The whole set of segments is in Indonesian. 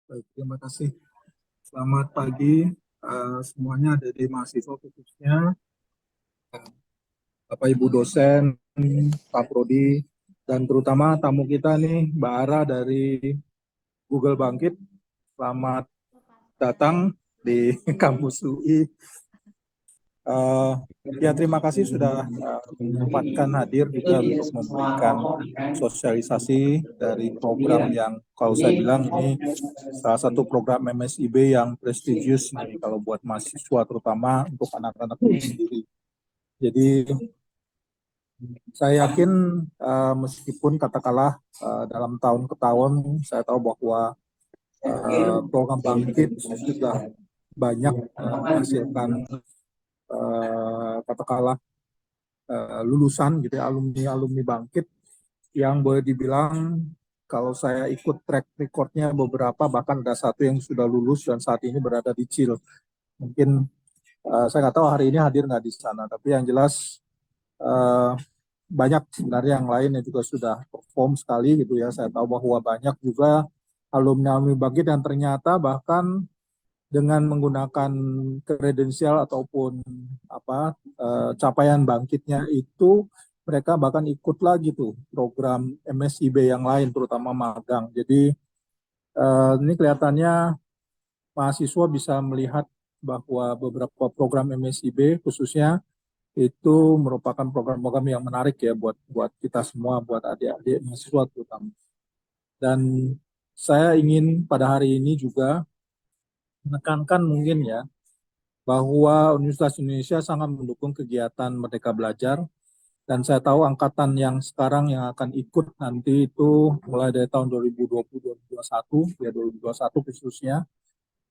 Baik, terima kasih. Selamat pagi semuanya, ada di mahasiswa khususnya, Bapak Ibu dosen, Pak Prodi, dan terutama tamu kita nih, Mbak Ara dari Google Bangkit. Selamat datang di kampus UI. Eh, ya, terima kasih sudah menyempatkan hadir juga untuk memberikan sosialisasi dari program yang kalau saya bilang ini salah satu program MSIB yang prestigious nih kalau buat mahasiswa, terutama untuk anak-anak ini sendiri. Jadi saya yakin meskipun katakanlah dalam tahun ke tahun saya tahu bahwa program Bangkit sudah banyak menghasilkan katakanlah lulusan gitu ya, alumni Bangkit yang boleh dibilang kalau saya ikut track recordnya beberapa, bahkan ada satu yang sudah lulus dan saat ini berada di CIL. Mungkin saya nggak tahu hari ini hadir nggak di sana, tapi yang jelas uh, banyak sebenarnya yang lain yang juga sudah perform sekali gitu ya. Saya tahu bahwa banyak juga alumni Bangkit yang ternyata bahkan dengan menggunakan kredensial ataupun capaian bangkitnya itu mereka bahkan ikut lagi tuh program MSIB yang lain, terutama magang. Jadi ini kelihatannya mahasiswa bisa melihat bahwa beberapa program MSIB khususnya itu merupakan program-program yang menarik ya buat buat kita semua, buat adik-adik mahasiswa terutama. Dan saya ingin pada hari ini juga menekankan mungkin ya bahwa Universitas Indonesia sangat mendukung kegiatan Merdeka Belajar, dan saya tahu angkatan yang sekarang yang akan ikut nanti itu mulai dari tahun 2020-2021 ya, 2021 khususnya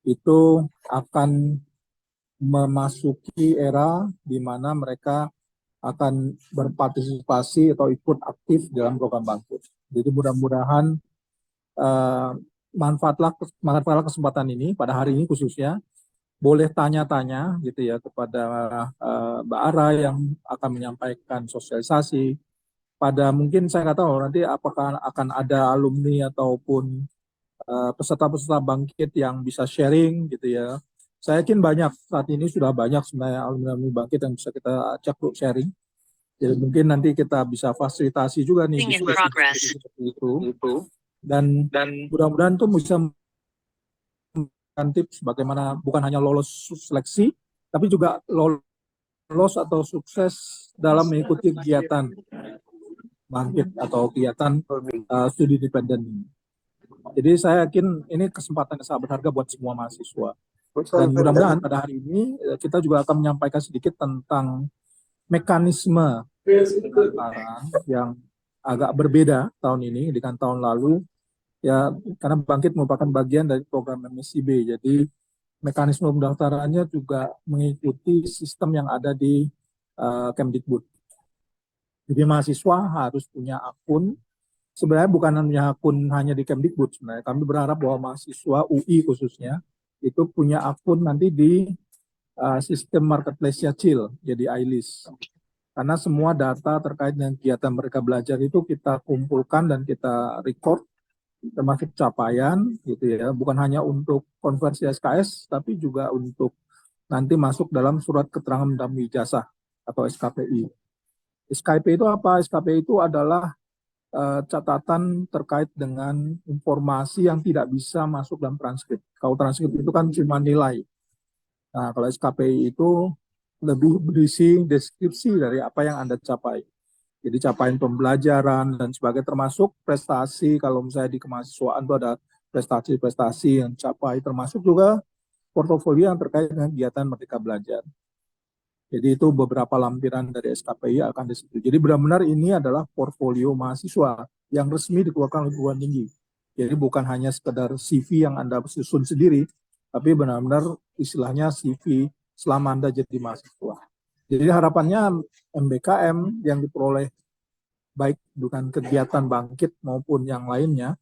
itu akan memasuki era di mana mereka akan berpartisipasi atau ikut aktif dalam program Bangkit. Jadi mudah-mudahan uh, manfaatlah kesempatan ini pada hari ini khususnya, boleh tanya-tanya gitu ya kepada Mbak Ara yang akan menyampaikan sosialisasi. Pada mungkin saya nggak tahu nanti apakah akan ada alumni ataupun peserta-peserta Bangkit yang bisa sharing gitu ya. Saya yakin banyak saat ini sudah banyak sebenarnya alumni Bangkit yang bisa kita ajak untuk sharing. Jadi mungkin nanti kita bisa fasilitasi juga nih diskusi seperti itu. Dan mudah-mudahan itu bisa tips bagaimana bukan hanya lolos seleksi, tapi juga lolos atau sukses dalam mengikuti kegiatan Bangkit atau kegiatan studi independen. Jadi saya yakin ini kesempatan yang sangat berharga buat semua mahasiswa. Dan mudah-mudahan pada hari ini kita juga akan menyampaikan sedikit tentang mekanisme pendaftaran yang agak berbeda tahun ini dengan tahun lalu ya, karena Bangkit merupakan bagian dari program MSIB. Jadi mekanisme pendaftarannya juga mengikuti sistem yang ada di Kemdikbud. Jadi mahasiswa harus punya akun. Sebenarnya bukan hanya akun hanya di Kemdikbud. Sebenarnya kami berharap bahwa mahasiswa UI khususnya itu punya akun nanti di sistem marketplace-nya CIL, jadi iList. Karena semua data terkait dengan kegiatan mereka belajar itu kita kumpulkan dan kita record, termasuk capaian gitu ya, bukan hanya untuk konversi SKS tapi juga untuk nanti masuk dalam surat keterangan mendampingi ijazah atau SKPI. SKP itu apa? SKPI itu adalah catatan terkait dengan informasi yang tidak bisa masuk dalam transkrip. Kalau transkrip itu kan cuma nilai. Nah, kalau SKPI itu lebih berisi deskripsi dari apa yang Anda capai. Jadi capaian pembelajaran dan sebagainya, termasuk prestasi. Kalau misalnya di kemahasiswaan itu ada prestasi-prestasi yang capai, termasuk juga portofolio yang terkait dengan kegiatan Merdeka Belajar. Jadi itu beberapa lampiran dari SKPI akan disebut. Jadi benar-benar ini adalah portfolio mahasiswa yang resmi dikeluarkan oleh perguruan tinggi. Jadi bukan hanya sekedar CV yang Anda susun sendiri, tapi benar-benar istilahnya CV selama Anda jadi mahasiswa. Jadi harapannya MBKM yang diperoleh baik dengan kegiatan Bangkit maupun yang lainnya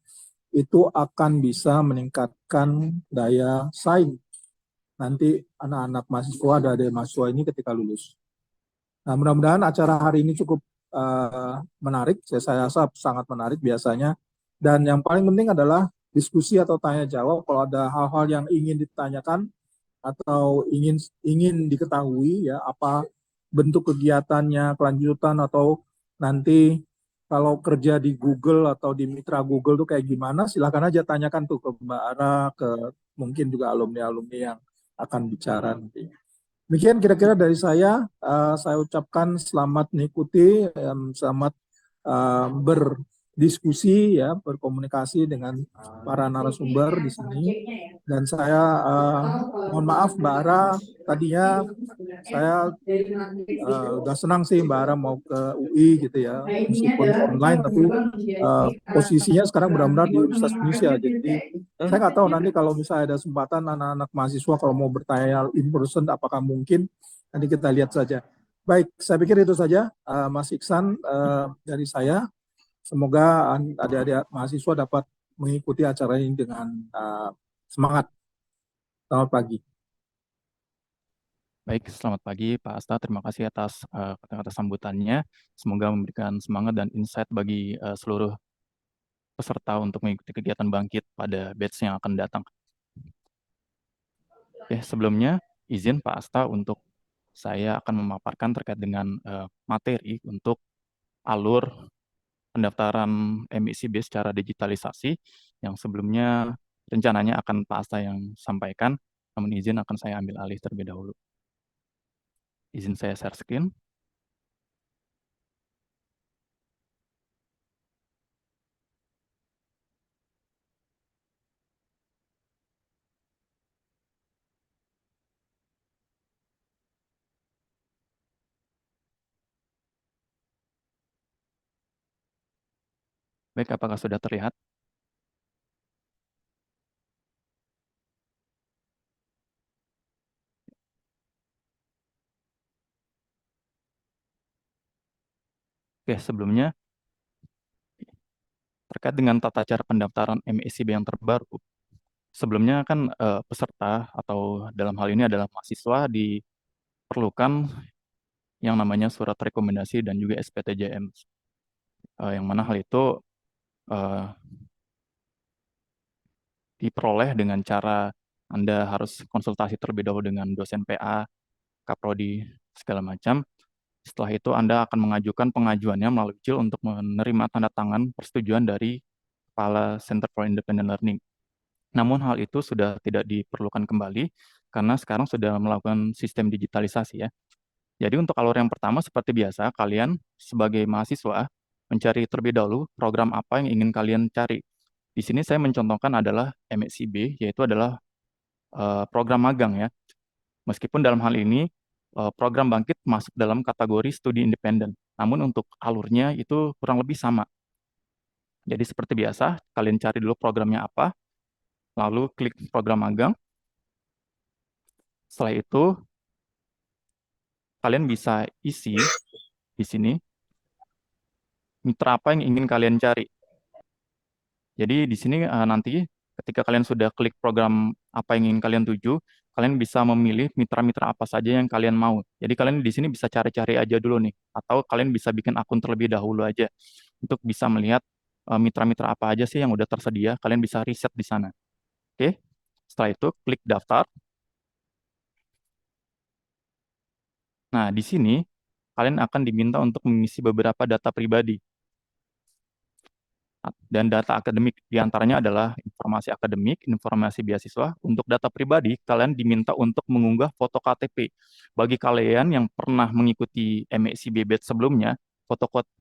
itu akan bisa meningkatkan daya saing nanti anak-anak mahasiswa dari mahasiswa ini ketika lulus. Nah, mudah-mudahan acara hari ini cukup menarik. Saya rasa sangat menarik biasanya. Dan yang paling penting adalah diskusi atau tanya jawab. Kalau ada hal-hal yang ingin ditanyakan atau ingin ingin diketahui ya apa bentuk kegiatannya, kelanjutan atau nanti kalau kerja di Google atau di mitra Google tuh kayak gimana, silakan aja tanyakan tuh ke Mbak Ara, ke mungkin juga alumni-alumni yang akan bicara nanti. Demikian kira-kira dari saya ucapkan selamat mengikuti, selamat berdiskusi ya, berkomunikasi dengan para narasumber di sini. Dan saya mohon maaf Mbak Ara, tadinya saya udah senang sih Mbak Ara mau ke UI gitu ya, meskipun online tapi posisinya sekarang benar-benar di Universitas Indonesia. Jadi saya nggak tahu nanti kalau misalnya ada kesempatan anak-anak mahasiswa kalau mau bertanya in person apakah mungkin, nanti kita lihat saja. Baik, saya pikir itu saja Mas Iksan dari saya. Semoga adik-adik mahasiswa dapat mengikuti acara ini dengan semangat. Selamat pagi. Baik, selamat pagi Pak Asta. Terima kasih atas kata-kata sambutannya. Semoga memberikan semangat dan insight bagi seluruh peserta untuk mengikuti kegiatan bangkit pada batch yang akan datang. Oke, sebelumnya izin Pak Asta untuk saya akan memaparkan terkait dengan materi untuk alur pendaftaran MICB secara digitalisasi yang sebelumnya rencananya akan Pak Asta yang sampaikan, namun izin akan saya ambil alih terlebih dahulu. Izin saya share screen. Baik, apakah sudah terlihat? Oke, sebelumnya terkait dengan tata cara pendaftaran MICB yang terbaru, sebelumnya kan peserta atau dalam hal ini adalah mahasiswa diperlukan yang namanya surat rekomendasi dan juga SPTJM, yang mana hal itu eh, diperoleh dengan cara Anda harus konsultasi terlebih dahulu dengan dosen PA, Kaprodi, segala macam. Setelah itu Anda akan mengajukan pengajuannya melalui CIL untuk menerima tanda tangan persetujuan dari Kepala Center for Independent Learning. Namun hal itu sudah tidak diperlukan kembali karena sekarang sudah melakukan sistem digitalisasi ya. Jadi untuk alur yang pertama seperti biasa, kalian sebagai mahasiswa mencari terlebih dahulu program apa yang ingin kalian cari. Di sini saya mencontohkan adalah MSIB, yaitu adalah program magang ya. Meskipun dalam hal ini program bangkit masuk dalam kategori studi independen. Namun untuk alurnya itu kurang lebih sama. Jadi seperti biasa, kalian cari dulu programnya apa, lalu klik program magang. Setelah itu, kalian bisa isi di sini mitra apa yang ingin kalian cari. Jadi di sini nanti ketika kalian sudah klik program apa yang ingin kalian tuju, kalian bisa memilih mitra-mitra apa saja yang kalian mau. Jadi kalian di sini bisa cari-cari aja dulu nih, atau kalian bisa bikin akun terlebih dahulu aja untuk bisa melihat mitra-mitra apa aja sih yang udah tersedia. Kalian bisa riset di sana. Oke, setelah itu klik daftar. Nah, di sini kalian akan diminta untuk mengisi beberapa data pribadi. Dan data akademik diantaranya adalah informasi akademik, informasi beasiswa. Untuk data pribadi, kalian diminta untuk mengunggah foto KTP. Bagi kalian yang pernah mengikuti MEC batch sebelumnya,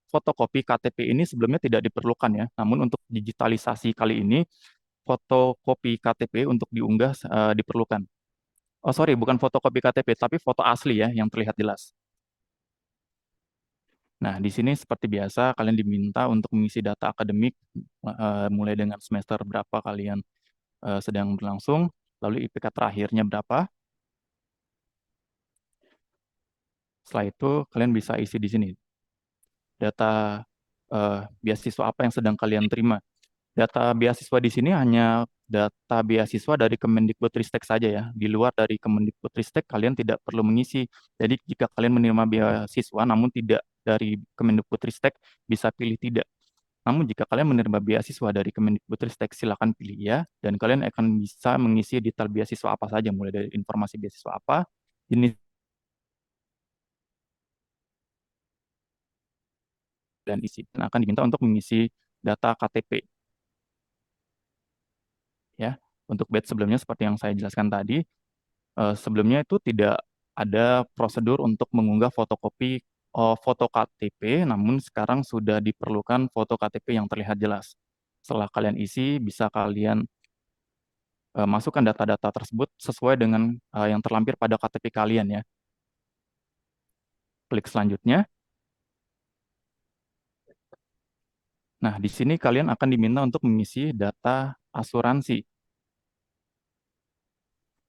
fotokopi KTP ini sebelumnya tidak diperlukan ya. Namun untuk digitalisasi kali ini, fotokopi KTP untuk diunggah diperlukan. Oh sorry, bukan fotokopi KTP, tapi foto asli ya, yang terlihat jelas. Nah, di sini seperti biasa kalian diminta untuk mengisi data akademik mulai dengan semester berapa kalian sedang berlangsung, lalu IPK terakhirnya berapa. Setelah itu kalian bisa isi di sini data beasiswa apa yang sedang kalian terima. Data beasiswa di sini hanya data beasiswa dari Kemendikbudristek saja ya. Di luar dari Kemendikbudristek kalian tidak perlu mengisi. Jadi jika kalian menerima beasiswa namun tidak dari Kemendikbudristek bisa pilih tidak. Namun jika kalian menerima beasiswa dari Kemendikbudristek, silakan pilih ya, dan kalian akan bisa mengisi detail beasiswa apa saja, mulai dari informasi beasiswa apa, jenis dan isi. Dan akan diminta untuk mengisi data KTP. Ya, untuk batch sebelumnya seperti yang saya jelaskan tadi, sebelumnya itu tidak ada prosedur untuk mengunggah fotokopi foto KTP, namun sekarang sudah diperlukan foto KTP yang terlihat jelas. Setelah kalian isi, bisa kalian masukkan data-data tersebut sesuai dengan yang terlampir pada KTP kalian ya. Klik selanjutnya. Nah, di sini kalian akan diminta untuk mengisi data asuransi.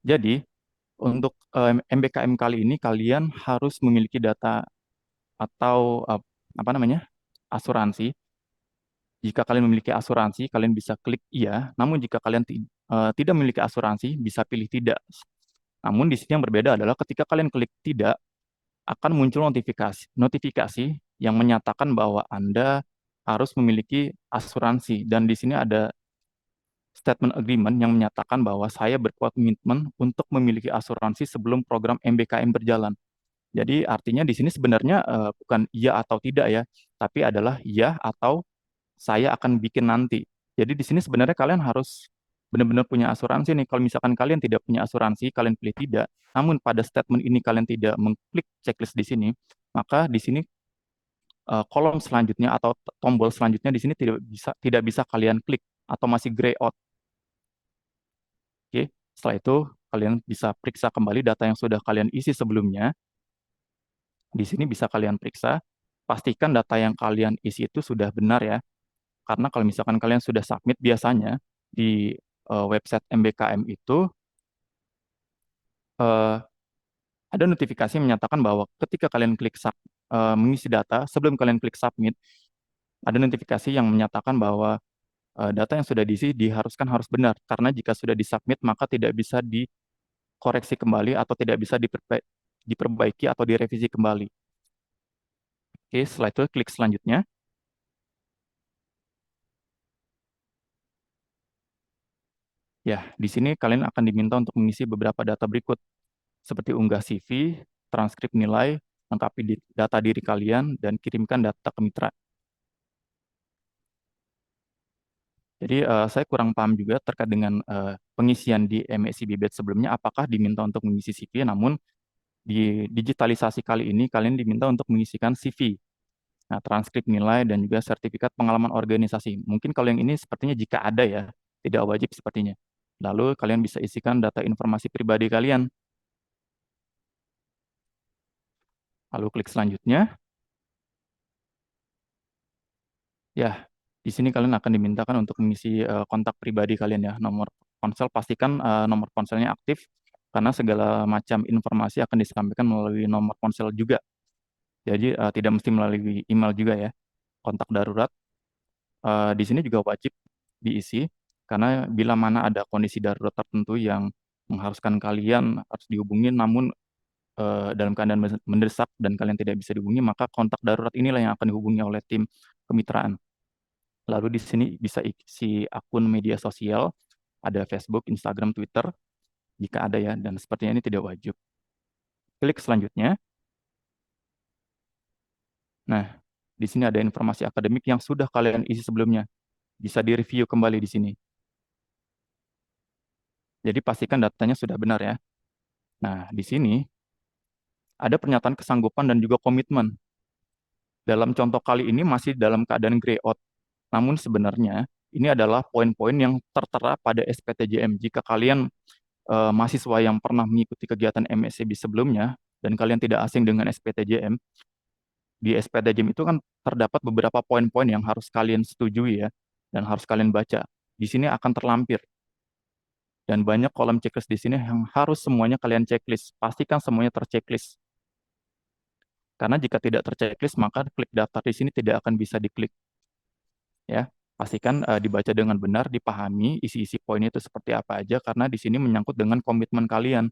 Jadi, untuk MBKM kali ini kalian harus memiliki data atau apa namanya? Asuransi. Jika kalian memiliki asuransi, kalian bisa klik iya. Namun jika kalian tidak memiliki asuransi, bisa pilih tidak. Namun di sini yang berbeda adalah ketika kalian klik tidak, akan muncul notifikasi yang menyatakan bahwa Anda harus memiliki asuransi. Dan di sini ada statement agreement yang menyatakan bahwa saya berkomitmen untuk memiliki asuransi sebelum program MBKM berjalan. Jadi artinya di sini sebenarnya bukan iya atau tidak ya, tapi adalah iya atau saya akan bikin nanti. Jadi di sini sebenarnya kalian harus benar-benar punya asuransi nih. Kalau misalkan kalian tidak punya asuransi, kalian pilih tidak. Namun pada statement ini kalian tidak mengklik checklist di sini, maka di sini kolom selanjutnya atau tombol selanjutnya di sini tidak bisa kalian klik atau masih gray out. Oke, setelah itu kalian bisa periksa kembali data yang sudah kalian isi sebelumnya. Di sini bisa kalian periksa, pastikan data yang kalian isi itu sudah benar ya. Karena kalau misalkan kalian sudah submit, biasanya di website MBKM itu eh, ada notifikasi yang menyatakan bahwa ketika kalian klik mengisi data, sebelum kalian klik submit, ada notifikasi yang menyatakan bahwa data yang sudah diisi diharuskan harus benar. Karena jika sudah disubmit, maka tidak bisa dikoreksi kembali atau tidak bisa diperbaiki atau direvisi kembali. Oke, setelah itu klik selanjutnya. Ya, di sini kalian akan diminta untuk mengisi beberapa data berikut, seperti unggah CV, transkrip nilai, lengkapi data diri kalian, dan kirimkan data ke mitra. Jadi saya kurang paham juga terkait dengan pengisian di MSCB Batch sebelumnya, apakah diminta untuk mengisi CV, namun di digitalisasi kali ini kalian diminta untuk mengisikan CV. Nah, transkrip nilai dan juga sertifikat pengalaman organisasi. Mungkin kalau yang ini sepertinya jika ada ya, tidak wajib sepertinya. Lalu kalian bisa isikan data informasi pribadi kalian. Lalu klik selanjutnya. Ya, di sini kalian akan dimintakan untuk mengisi kontak pribadi kalian ya. Nomor ponsel, pastikan nomor ponselnya aktif karena segala macam informasi akan disampaikan melalui nomor ponsel juga. Jadi tidak mesti melalui email juga ya. Kontak darurat di sini juga wajib diisi karena bila mana ada kondisi darurat tertentu yang mengharuskan kalian harus dihubungi namun dalam keadaan mendesak dan kalian tidak bisa dihubungi, maka kontak darurat inilah yang akan dihubungi oleh tim kemitraan. Lalu di sini bisa isi akun media sosial, ada Facebook, Instagram, Twitter, jika ada ya, dan sepertinya ini tidak wajib. Klik selanjutnya. Nah, di sini ada informasi akademik yang sudah kalian isi sebelumnya. Bisa direview kembali di sini. Jadi pastikan datanya sudah benar ya. Nah, di sini ada pernyataan kesanggupan dan juga komitmen. Dalam contoh kali ini masih dalam keadaan gray out. Namun sebenarnya ini adalah poin-poin yang tertera pada SPTJM. Jika kalian mahasiswa yang pernah mengikuti kegiatan MSCB sebelumnya dan kalian tidak asing dengan SPTJM, di SPTJM itu kan terdapat beberapa poin-poin yang harus kalian setujui ya dan harus kalian baca. Di sini akan terlampir dan banyak kolom checklist di sini yang harus semuanya kalian checklist. Pastikan semuanya terchecklist. Karena jika tidak terchecklist, maka klik daftar di sini tidak akan bisa diklik. Ya, pastikan dibaca dengan benar, dipahami isi-isi poin itu seperti apa aja, karena di sini menyangkut dengan komitmen kalian.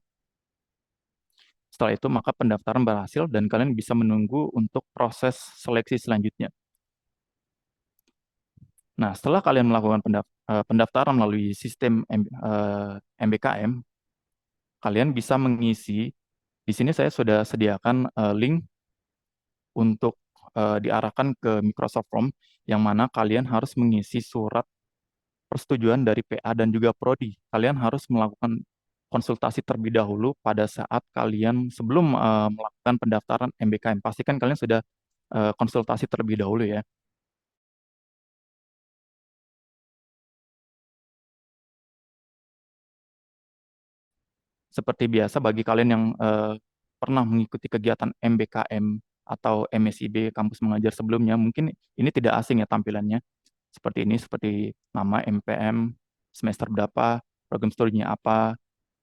Setelah itu, maka pendaftaran berhasil dan kalian bisa menunggu untuk proses seleksi selanjutnya. Nah, setelah kalian melakukan pendaftaran melalui sistem MBKM, kalian bisa mengisi. Di sini saya sudah sediakan link untuk diarahkan ke Microsoft Form, yang mana kalian harus mengisi surat persetujuan dari PA dan juga Prodi. Kalian harus melakukan konsultasi terlebih dahulu pada saat kalian sebelum melakukan pendaftaran MBKM. Pastikan kalian sudah konsultasi terlebih dahulu ya. Seperti biasa bagi kalian yang pernah mengikuti kegiatan MBKM atau MSIB kampus mengajar sebelumnya, mungkin ini tidak asing ya tampilannya. Seperti ini, seperti nama MPM, semester berapa, program studinya apa,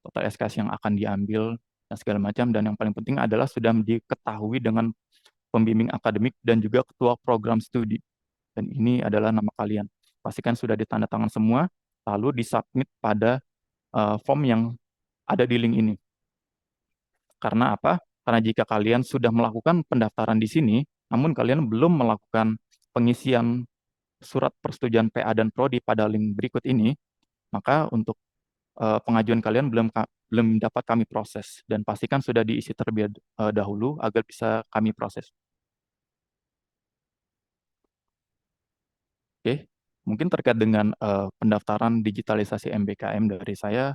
total SKS yang akan diambil, dan segala macam. Dan yang paling penting adalah sudah diketahui dengan pembimbing akademik dan juga ketua program studi. Dan ini adalah nama kalian. Pastikan sudah ditandatangan semua, lalu disubmit pada form yang ada di link ini. Karena apa? Karena jika kalian sudah melakukan pendaftaran di sini, namun kalian belum melakukan pengisian surat persetujuan PA dan Prodi pada link berikut ini, maka untuk pengajuan kalian belum dapat kami proses, dan pastikan sudah diisi terlebih dahulu agar bisa kami proses. Oke, mungkin terkait dengan pendaftaran digitalisasi MBKM dari saya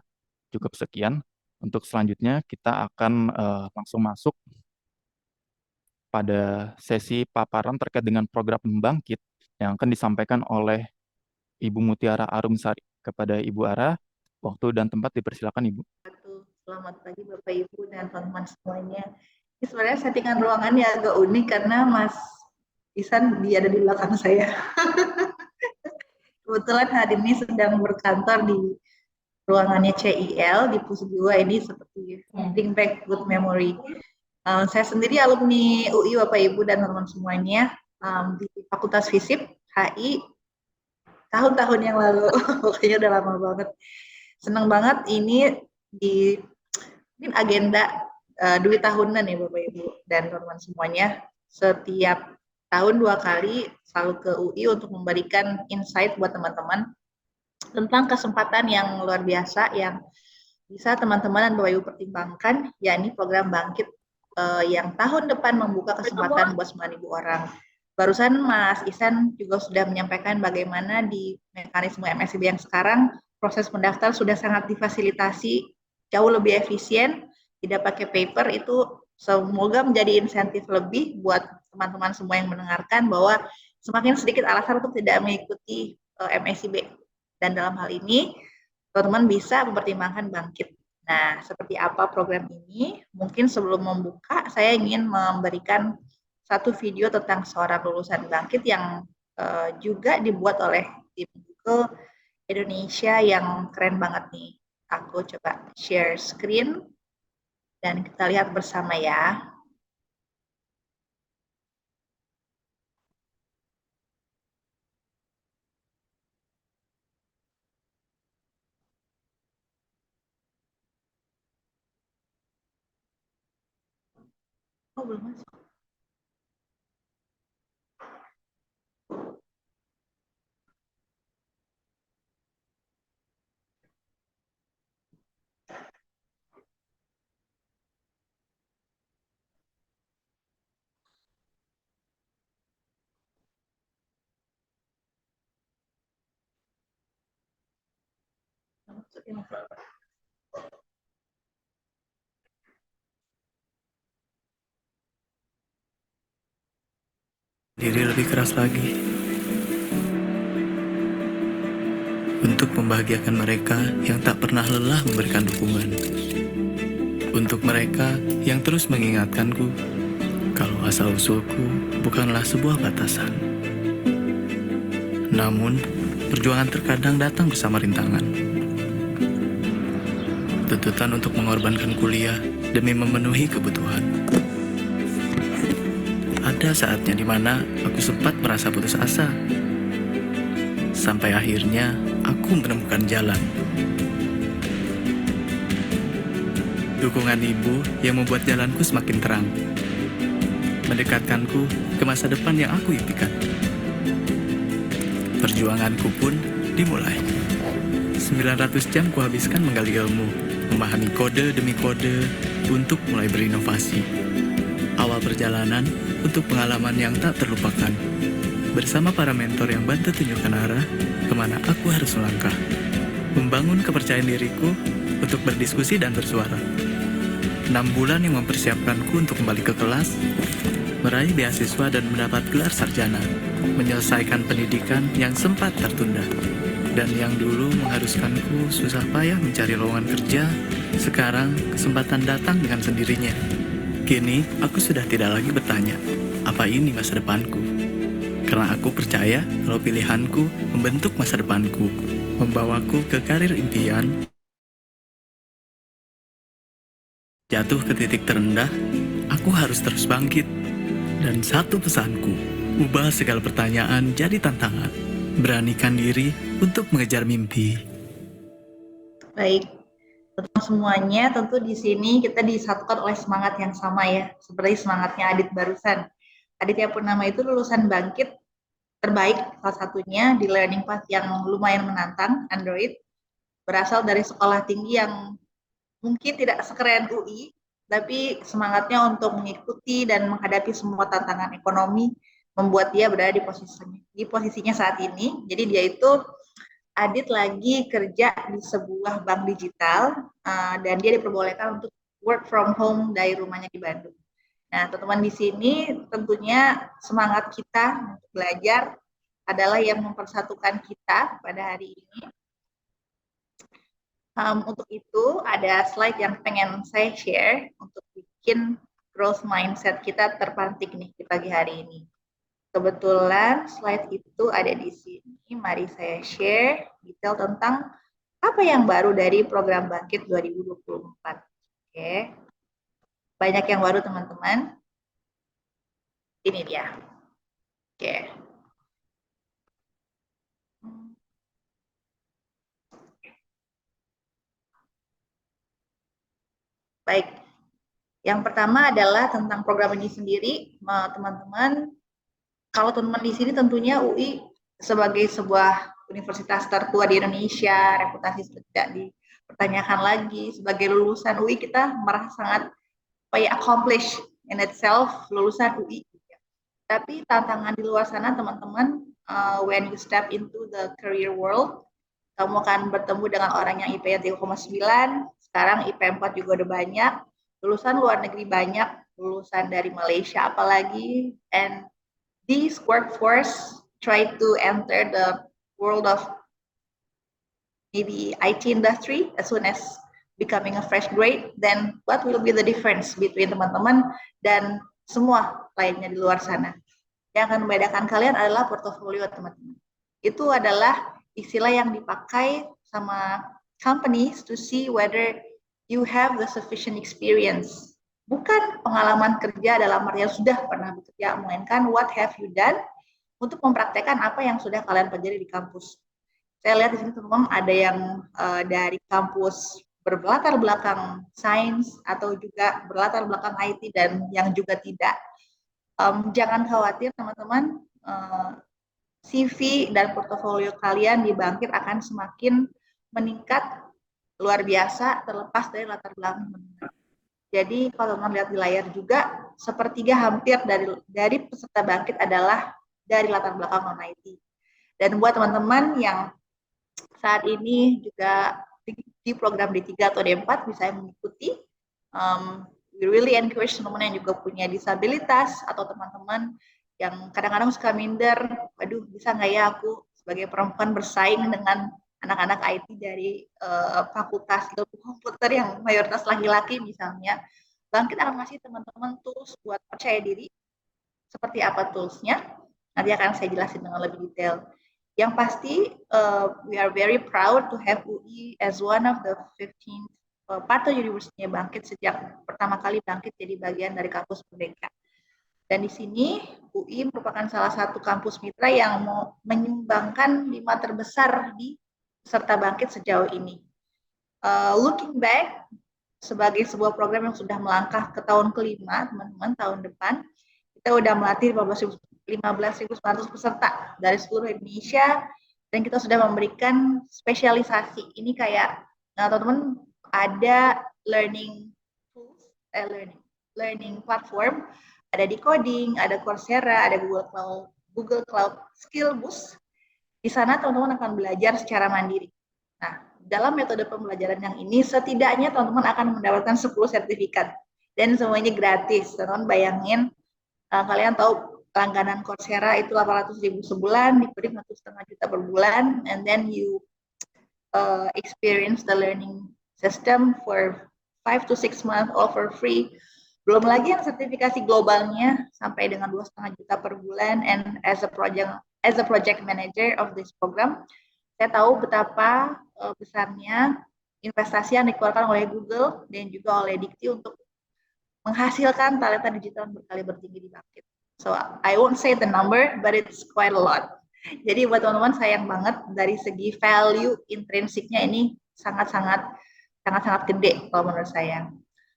cukup sekian. Untuk selanjutnya kita akan langsung masuk pada sesi paparan terkait dengan program Bangkit yang akan disampaikan oleh Ibu Mutiara Arumsari. Kepada Ibu Ara, waktu dan tempat dipersilakan Ibu. Selamat pagi Bapak Ibu dan teman-teman semuanya. Ini sebenarnya settingan ruangannya agak unik karena Mas Isan dia ada di belakang saya. Kebetulan hari ini sedang berkantor di ruangannya CIL di Pusat Jiwa ini seperti bring back good memory. Saya sendiri alumni UI Bapak Ibu dan teman-teman semuanya di Fakultas Fisip HI tahun-tahun yang lalu. Pokoknya udah lama banget. Senang banget ini di agenda duit tahunan ya Bapak Ibu dan teman-teman semuanya. Setiap tahun 2 kali selalu ke UI untuk memberikan insight buat teman-teman tentang kesempatan yang luar biasa yang bisa teman-teman dan Bapak Ibu pertimbangkan, yakni program Bangkit yang tahun depan membuka kesempatan buat 9.000 orang. Barusan Mas Isan juga sudah menyampaikan bagaimana di mekanisme MSIB yang sekarang proses pendaftar sudah sangat difasilitasi, jauh lebih efisien, tidak pakai paper. Itu semoga menjadi insentif lebih buat teman-teman semua yang mendengarkan bahwa semakin sedikit alasan untuk tidak mengikuti MSIB. Dan dalam hal ini, teman-teman bisa mempertimbangkan Bangkit. Nah, seperti apa program ini? Mungkin sebelum membuka, saya ingin memberikan satu video tentang seorang lulusan Bangkit yang juga dibuat oleh tim Google Indonesia yang keren banget nih. Aku coba share screen dan kita lihat bersama ya. Oh, belum masuk. Diri lebih keras lagi untuk membahagiakan mereka yang tak pernah lelah memberikan dukungan, untuk mereka yang terus mengingatkanku kalau asal-usulku bukanlah sebuah batasan. Namun, perjuangan terkadang datang bersama rintangan. Tuntutan untuk mengorbankan kuliah demi memenuhi kebutuhan. Ada saatnya di mana aku sempat merasa putus asa. Sampai akhirnya aku menemukan jalan. Dukungan ibu yang membuat jalanku semakin terang. Mendekatkanku ke masa depan yang aku impikan. perjuanganku pun dimulai. 900 jam kuhabiskan menggali ilmu, memahami kode demi kode untuk mulai berinovasi. Awal perjalanan untuk pengalaman yang tak terlupakan. Bersama para mentor yang bantu tunjukkan arah kemana aku harus melangkah. Membangun kepercayaan diriku untuk berdiskusi dan bersuara. 6 bulan yang mempersiapkanku untuk kembali ke kelas, meraih beasiswa dan mendapat gelar sarjana, menyelesaikan pendidikan yang sempat tertunda, dan yang dulu mengharuskanku susah payah mencari lowongan kerja, sekarang kesempatan datang dengan sendirinya. Kini aku sudah tidak lagi bertanya, apa ini masa depanku? Karena aku percaya kalau pilihanku membentuk masa depanku, membawaku ke karir impian. Jatuh ke titik terendah, aku harus terus bangkit. Dan satu pesanku, ubah segala pertanyaan jadi tantangan. Beranikan diri untuk mengejar mimpi. Baik, teman semuanya, tentu di sini kita disatukan oleh semangat yang sama ya, seperti semangatnya Adit barusan. Aditya Purnama itu lulusan Bangkit terbaik, salah satunya di learning path yang lumayan menantang, Android, berasal dari sekolah tinggi yang mungkin tidak sekeren UI, tapi semangatnya untuk mengikuti dan menghadapi semua tantangan ekonomi membuat dia berada di posisinya saat ini. Jadi dia itu, Adit lagi kerja di sebuah bank digital dan dia diperbolehkan untuk work from home dari rumahnya di Bandung. Nah, teman-teman di sini tentunya semangat kita untuk belajar adalah yang mempersatukan kita pada hari ini. Untuk itu ada slide yang pengen saya share untuk bikin growth mindset kita terpantik nih di pagi hari ini. Kebetulan slide itu ada di sini. Mari saya share detail tentang apa yang baru dari program Bangkit 2024. Oke. Banyak yang baru teman-teman. Ini dia. Oke. Baik, yang pertama adalah tentang program ini sendiri, teman-teman. Kalau teman-teman di sini tentunya UI sebagai sebuah universitas tertua di Indonesia, reputasi tidak dipertanyakan lagi. Sebagai lulusan UI kita merasa sangat accomplished in itself, lulusan UI. Tapi tantangan di luar sana teman-teman, when you step into the career world, kamu akan bertemu dengan orang yang IP-nya 3,9, sekarang IP 4 juga udah banyak, lulusan luar negeri banyak, lulusan dari Malaysia apalagi, and this workforce try to enter the world of maybe IT industry as soon as becoming a fresh grade, then what will be the difference between teman-teman dan semua lainnya di luar sana? Yang akan membedakan kalian adalah portofolio teman-teman. Itu adalah istilah yang dipakai sama companies to see whether you have the sufficient experience. Bukan pengalaman kerja dalam artian sudah pernah bekerja, melainkan what have you done untuk mempraktekkan apa yang sudah kalian pelajari di kampus. Saya lihat di sini teman-teman ada yang dari kampus berlatar belakang sains atau juga berlatar belakang IT dan yang juga tidak. Jangan khawatir teman-teman, CV dan portofolio kalian di Bangkit akan semakin meningkat luar biasa terlepas dari latar belakang teman-teman. Jadi kalau teman-teman lihat di layar juga, sepertiga hampir dari peserta Bangkit adalah dari latar belakang non-IT. Dan buat teman-teman yang saat ini juga di program D3 atau D4 bisa mengikuti, we really encourage teman-teman yang juga punya disabilitas atau teman-teman yang kadang-kadang suka minder, waduh bisa nggak ya aku sebagai perempuan bersaing dengan anak-anak IT dari fakultas ilmu komputer yang mayoritas laki-laki misalnya. Bangkit akan ngasih teman-teman tools buat percaya diri. Seperti apa toolsnya? Nanti akan saya jelasin dengan lebih detail. Yang pasti, we are very proud to have UI as one of the 15 partner university Bangkit sejak pertama kali Bangkit jadi bagian dari kampus Merdeka. Dan di sini UI merupakan salah satu kampus mitra yang mau menyumbangkan 5 terbesar di peserta Bangkit sejauh ini. Looking back, sebagai sebuah program yang sudah melangkah ke tahun kelima, teman-teman, tahun depan, kita udah melatih 15.900 peserta dari seluruh Indonesia Dan kita sudah memberikan spesialisasi. Ini kayak, teman-teman ada learning tools, learning platform, ada Decoding, ada Coursera, ada Google Cloud Skill Boost. Di sana teman-teman akan belajar secara mandiri. Nah, dalam metode pembelajaran yang ini, setidaknya teman-teman akan mendapatkan 10 sertifikat. Dan semuanya gratis. Teman-teman bayangin, kalian tahu langganan Coursera itu 800.000 sebulan, Decoding 1,5 juta per bulan, and then you experience the learning system for 5 to 6 months all for free. Belum lagi yang sertifikasi globalnya sampai dengan 2,5 juta per bulan, and as a project manager of this program, saya tahu betapa besarnya investasi yang dikeluarkan oleh Google dan juga oleh Dikti untuk menghasilkan talenta digital berkali bertinggi di Bangkit. So I won't say the number, but it's quite a lot. Jadi buat teman-teman sayang banget dari segi value intrinsiknya ini sangat-sangat gede kalau menurut saya.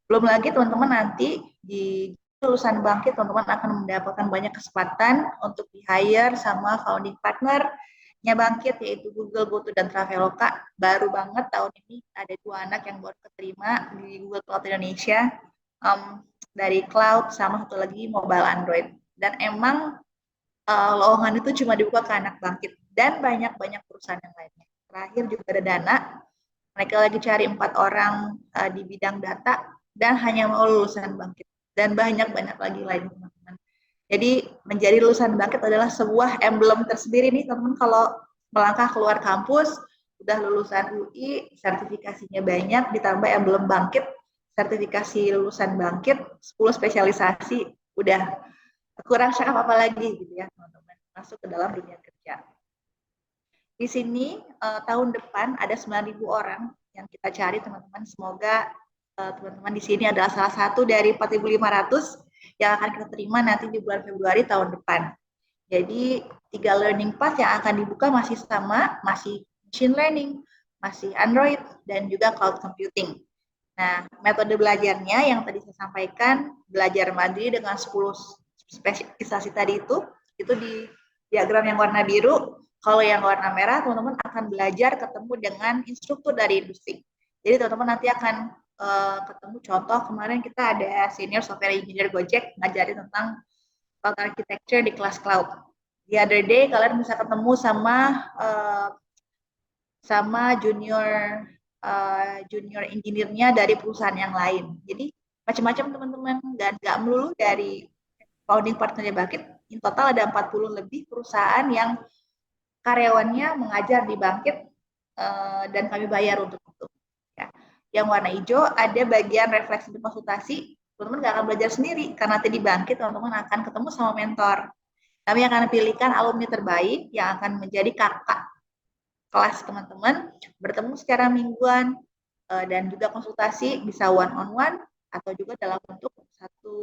Belum lagi teman-teman nanti di lulusan Bangkit teman-teman akan mendapatkan banyak kesempatan untuk di-hire sama founding partner-nya Bangkit yaitu Google, GoTo, dan Traveloka. Baru banget tahun ini ada 2 anak yang baru keterima di Google Cloud Indonesia, dari cloud sama satu lagi mobile Android. Dan emang lowongan itu cuma dibuka ke anak Bangkit dan banyak perusahaan yang lainnya. Terakhir juga ada Dana, mereka lagi cari 4 orang di bidang data dan hanya mau lulusan Bangkit, dan banyak lagi lain teman-teman. Jadi menjadi lulusan Bangkit adalah sebuah emblem tersendiri nih teman-teman. Kalau melangkah keluar kampus, udah lulusan UI, sertifikasinya banyak, ditambah emblem Bangkit, sertifikasi lulusan Bangkit, 10 spesialisasi, udah kurang cakep apa lagi gitu ya teman-teman, masuk ke dalam dunia kerja. Di sini tahun depan ada 9.000 orang yang kita cari teman-teman. Semoga teman-teman di sini adalah salah satu dari 4.500 yang akan kita terima nanti di bulan Februari tahun depan. Jadi 3 learning path yang akan dibuka masih sama, masih machine learning, masih Android, dan juga cloud computing. Nah, metode belajarnya yang tadi saya sampaikan, belajar mandiri dengan 10 spesialisasi tadi itu di diagram yang warna biru. Kalau yang warna merah, teman-teman akan belajar ketemu dengan instruktur dari industri. Jadi teman-teman nanti akan ketemu contoh, kemarin kita ada senior software engineer Gojek ngajarin tentang cloud architecture di kelas cloud. The other day kalian bisa ketemu sama junior engineer-nya dari perusahaan yang lain. Jadi macam-macam teman-teman, dan nggak melulu dari founding partnernya Bangkit. In total ada 40 lebih perusahaan yang karyawannya mengajar di Bangkit dan kami bayar untuk itu. Ya. Yang warna hijau ada bagian refleksi dan konsultasi. Teman-teman nggak akan belajar sendiri, karena nanti di Bangkit teman-teman akan ketemu sama mentor. Kami akan pilihkan alumni terbaik yang akan menjadi kakak kelas teman-teman, bertemu secara mingguan, dan juga konsultasi bisa one-on-one atau juga dalam bentuk satu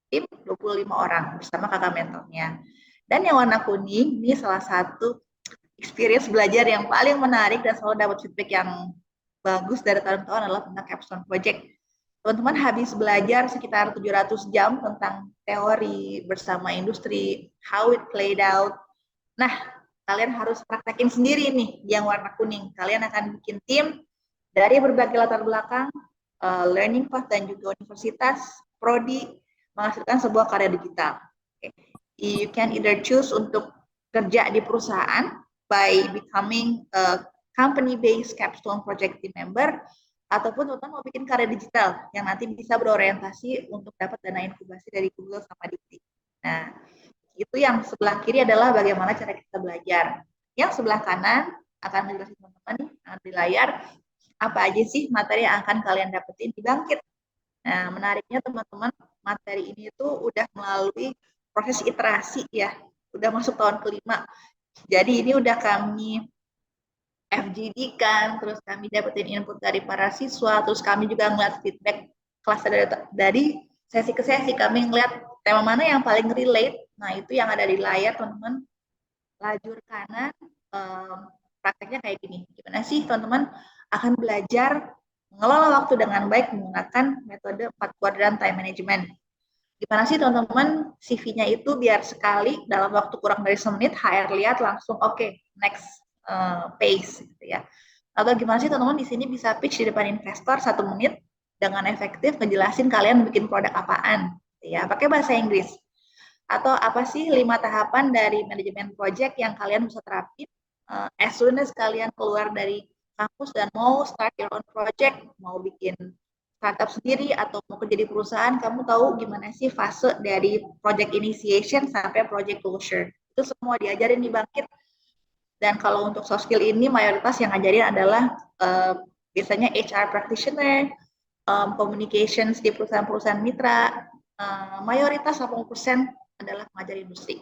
tim 25 orang bersama kakak mentornya. Dan yang warna kuning ini salah satu experience belajar yang paling menarik dan selalu dapat feedback yang bagus dari tahun-tahun adalah tentang Capstone Project. Teman-teman habis belajar sekitar 700 jam tentang teori bersama industri, how it played out. Nah, kalian harus praktekin sendiri nih yang warna kuning. Kalian akan bikin tim dari berbagai latar belakang, learning path dan juga universitas, prodi, menghasilkan sebuah karya digital. Okay. You can either choose untuk kerja di perusahaan by becoming a company-based Capstone Project team member, ataupun teman-teman mau bikin karya digital yang nanti bisa berorientasi untuk dapat dana inkubasi dari Google sama Dikti. Nah, itu yang sebelah kiri adalah bagaimana cara kita belajar. Yang sebelah kanan akan menjelaskan teman-teman di layar apa aja sih materi yang akan kalian dapetin di Bangkit. Nah, menariknya teman-teman, materi ini itu udah melalui proses iterasi ya, udah masuk tahun kelima. Jadi ini udah kami FGD kan, terus kami dapetin input dari para siswa, terus kami juga ngeliat feedback kelas dari sesi ke sesi, kami ngeliat tema mana yang paling relate. Nah, itu yang ada di layar teman-teman. Lajur kanan, prakteknya kayak gini. Gimana sih teman-teman akan belajar mengelola waktu dengan baik menggunakan metode 4 kuadran time management. Gimana sih teman-teman CV-nya itu biar sekali dalam waktu kurang dari 1 menit HR lihat langsung oke, next pace gitu ya. Atau gimana sih teman-teman di sini bisa pitch di depan investor 1 menit dengan efektif ngejelasin kalian bikin produk apaan gitu ya, pakai bahasa Inggris. Atau apa sih 5 tahapan dari manajemen project yang kalian bisa terapin as soon as kalian keluar dari kampus dan mau start your own project, mau bikin startup sendiri atau mau kerja di perusahaan, kamu tahu gimana sih fase dari project initiation sampai project closure. Itu semua diajarin di Bangkit. Dan kalau untuk soft skill ini mayoritas yang ngajarin adalah biasanya HR practitioner, communications di perusahaan-perusahaan mitra, mayoritas 80% adalah pengajar industri.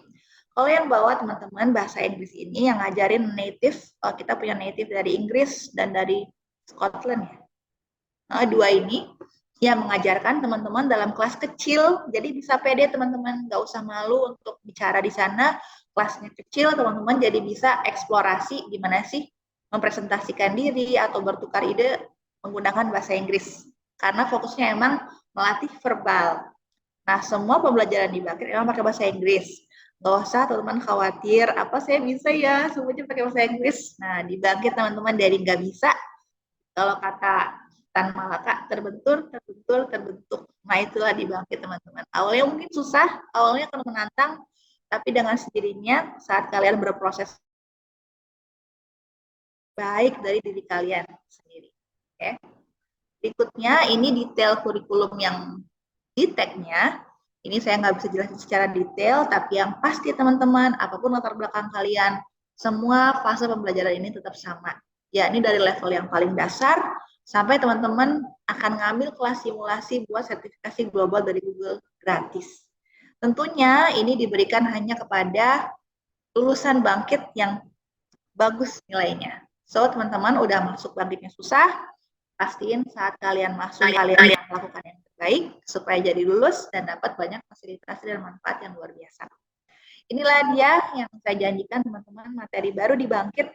Kalau yang bawa teman-teman bahasa Inggris ini yang ngajarin native, kita punya native dari Inggris dan dari Scotland ya. Dua ini yang mengajarkan teman-teman dalam kelas kecil, jadi bisa pede teman-teman, nggak usah malu untuk bicara di sana. Kelasnya kecil, teman-teman jadi bisa eksplorasi gimana sih mempresentasikan diri atau bertukar ide menggunakan bahasa Inggris. Karena fokusnya emang melatih verbal. Nah, semua pembelajaran di Bangkit emang pakai bahasa Inggris. Nggak usah teman-teman khawatir, apa saya bisa ya semuanya pakai bahasa Inggris. Nah, di Bangkit teman-teman dari nggak bisa, kalau kata Tan Malaka, terbentur. Nah, itulah di Bangkit teman-teman. Awalnya mungkin susah, awalnya akan menantang, tapi dengan sendirinya saat kalian berproses baik dari diri kalian sendiri. Oke. Berikutnya ini detail kurikulum yang di tag-nya. Ini saya nggak bisa jelasin secara detail, tapi yang pasti teman-teman, apapun latar belakang kalian, semua fase pembelajaran ini tetap sama. Ya, ini dari level yang paling dasar, sampai teman-teman akan ngambil kelas simulasi buat sertifikasi global dari Google gratis. Tentunya ini diberikan hanya kepada lulusan Bangkit yang bagus nilainya. So, teman-teman udah masuk Bangkitnya susah, pastiin saat kalian masuk, kalian melakukan yang terbaik supaya jadi lulus dan dapat banyak fasilitas dan manfaat yang luar biasa. Inilah dia yang saya janjikan teman-teman, materi baru di Bangkit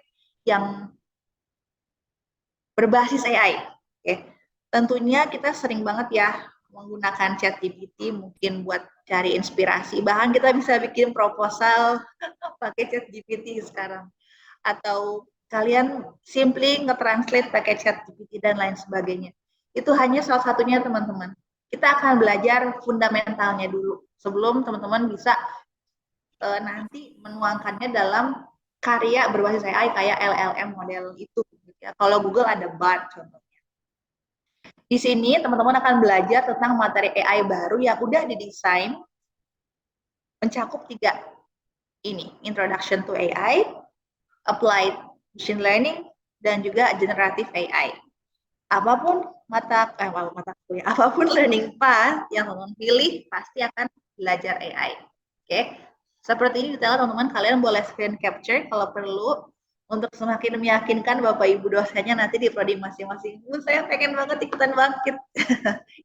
yang berbasis AI. Oke. Tentunya kita sering banget ya menggunakan ChatGPT mungkin buat cari inspirasi. Bahkan kita bisa bikin proposal pakai ChatGPT sekarang. Atau kalian simply nge-translate pakai ChatGPT dan lain sebagainya. Itu hanya salah satunya teman-teman. Kita akan belajar fundamentalnya dulu sebelum teman-teman bisa nanti menuangkannya dalam karya berbasis AI kayak LLM model itu. Ya. Kalau Google ada BART contohnya. Di sini teman-teman akan belajar tentang materi AI baru yang udah didesain mencakup 3 ini, Introduction to AI, Applied Machine Learning, dan juga Generative AI. Apapun mata kuliah, apapun learning path yang teman-teman pilih, pasti akan belajar AI. Oke, seperti ini detail teman-teman, kalian boleh screen capture kalau perlu, untuk semakin meyakinkan Bapak Ibu dosennya nanti di prodi masing-masing. Saya pengen banget ikutan Bangkit.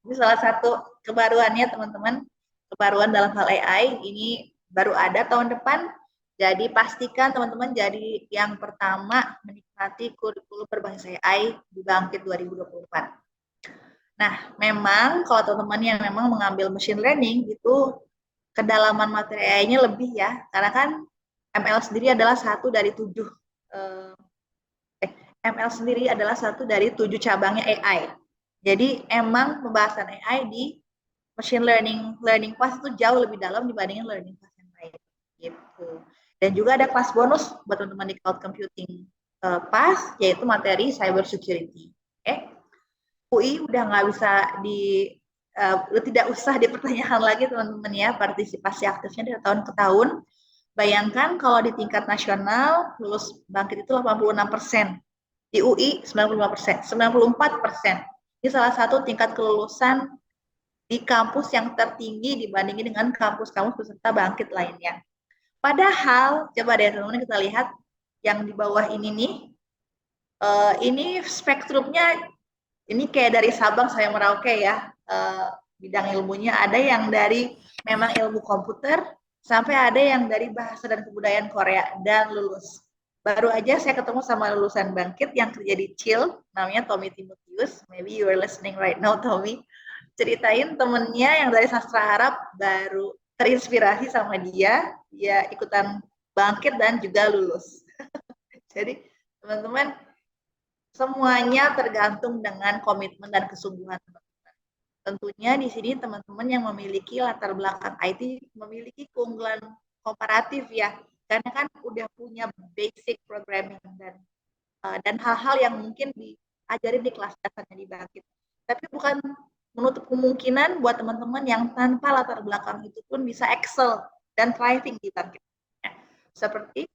Ini salah satu kebaruannya teman-teman, kebaruan dalam hal AI, ini baru ada tahun depan. Jadi pastikan teman-teman jadi yang pertama menikmati kurikulum berbasis AI di Bangkit 2024. Nah, memang kalau teman-teman yang memang mengambil machine learning itu kedalaman materi AI-nya lebih ya, karena kan ML sendiri adalah satu dari 7 ML sendiri adalah satu dari 7 cabangnya AI. Jadi emang pembahasan AI di machine learning path itu jauh lebih dalam dibandingin learning path yang lain. Gitu. Dan juga ada kelas bonus buat teman-teman di cloud computing path, yaitu materi cyber security. UI udah nggak bisa tidak usah dipertanyakan lagi teman-teman ya, partisipasi aktifnya dari tahun ke tahun. Bayangkan kalau di tingkat nasional lulus Bangkit itu 86%, di UI 95%, 94%. Ini salah satu tingkat kelulusan di kampus yang tertinggi dibandingin dengan kampus-kampus peserta Bangkit lainnya. Padahal, coba deh teman-teman kita lihat yang di bawah ini nih, ini spektrumnya, ini kayak dari Sabang sampai Merauke ya, bidang ilmunya ada yang dari memang ilmu komputer, sampai ada yang dari bahasa dan kebudayaan Korea dan lulus. Baru aja saya ketemu sama lulusan Bangkit yang kerja di CIL, namanya Tommy Timotius. Maybe you are listening right now, Tommy. Ceritain temennya yang dari sastra Arab baru terinspirasi sama dia ikutan Bangkit dan juga lulus. Jadi Teman-teman, semuanya tergantung dengan komitmen dan kesungguhan teman-teman. Tentunya di sini teman-teman yang memiliki latar belakang IT memiliki keunggulan komparatif ya, karena kan udah punya basic programming dan hal-hal yang mungkin diajarin di kelas dasarnya di Bangkit. Tapi bukan menutup kemungkinan buat teman-teman yang tanpa latar belakang itu pun bisa excel dan thriving di Bangkit. Seperti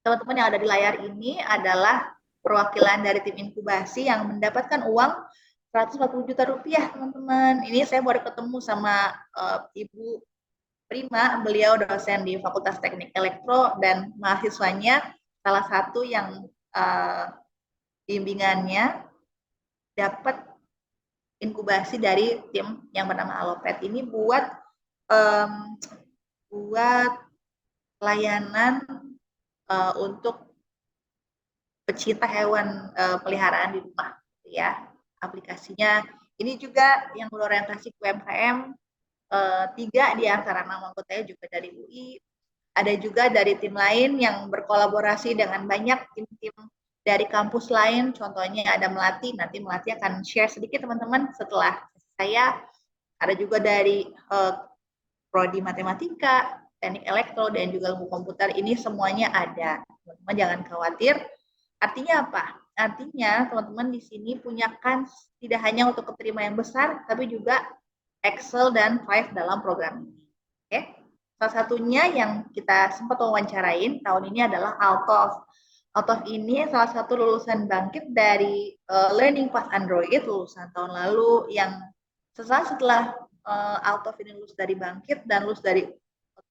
teman-teman yang ada di layar ini adalah perwakilan dari tim inkubasi yang mendapatkan uang 140 juta rupiah, teman-teman. Ini saya baru ketemu sama Ibu Prima, beliau dosen di Fakultas Teknik Elektro dan mahasiswanya salah satu yang bimbingannya dapat inkubasi dari tim yang bernama Alopet ini buat layanan untuk pecinta hewan peliharaan di rumah, ya. Aplikasinya ini juga yang berorientasi ke UMKM. 3 di antara 6 anggotanya juga dari UI. Ada juga dari tim lain yang berkolaborasi dengan banyak tim-tim dari kampus lain. Contohnya ada Melati, nanti Melati akan share sedikit teman-teman setelah saya. Ada juga dari prodi matematika, teknik elektro, dan juga ilmu komputer. Ini semuanya ada. Teman-teman jangan khawatir. Artinya apa? Artinya teman-teman di sini punya kans tidak hanya untuk keterima yang besar, tapi juga excel dan thrive dalam program ini. Oke? Salah satunya yang kita sempat wawancarain tahun ini adalah Altov. Altov ini salah satu lulusan Bangkit dari Learning Path Android, lulusan tahun lalu yang setelah Altov ini lulus dari Bangkit dan lulus dari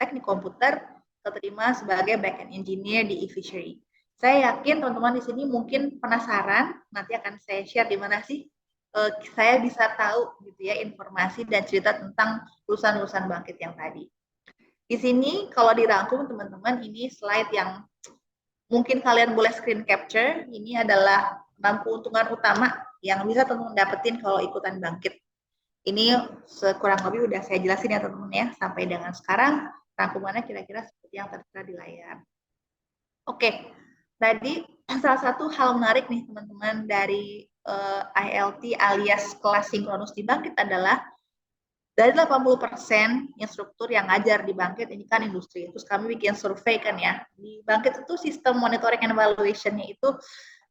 teknik komputer, keterima sebagai backend engineer di eFishery. Saya yakin teman-teman di sini mungkin penasaran, nanti akan saya share di mana sih saya bisa tahu gitu ya informasi dan cerita tentang lulusan-lulusan Bangkit yang tadi. Di sini kalau dirangkum teman-teman, ini slide yang mungkin kalian boleh screen capture. Ini adalah 6 keuntungan utama yang bisa teman-teman dapetin kalau ikutan Bangkit. Ini kurang lebih udah saya jelasin ya teman-teman ya, sampai dengan sekarang rangkumannya kira-kira seperti yang tertera di layar. Oke, tadi salah satu hal menarik nih teman-teman dari ILT alias kelas sinkronus di Bangkit adalah dari 80% instruktur yang ngajar di Bangkit ini kan industri. Terus kami bikin survei kan ya. Di Bangkit itu sistem monitoring and evaluation-nya itu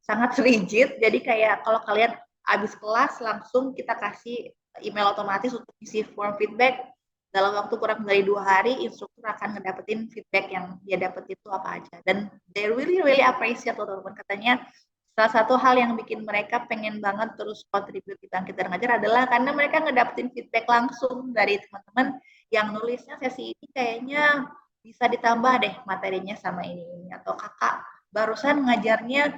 sangat rigid. Jadi kayak kalau kalian habis kelas langsung kita kasih email otomatis untuk isi form feedback. Dalam waktu kurang dari 2 hari, instruktur akan ngedapetin feedback yang dia dapet itu apa aja. Dan they really appreciate teman-teman. Katanya salah satu hal yang bikin mereka pengen banget terus kontribusi di Bangkit dan Ngajar adalah karena mereka ngedapetin feedback langsung dari teman-teman yang nulisnya sesi ini kayaknya bisa ditambah deh materinya sama ini. Atau kakak barusan ngajarnya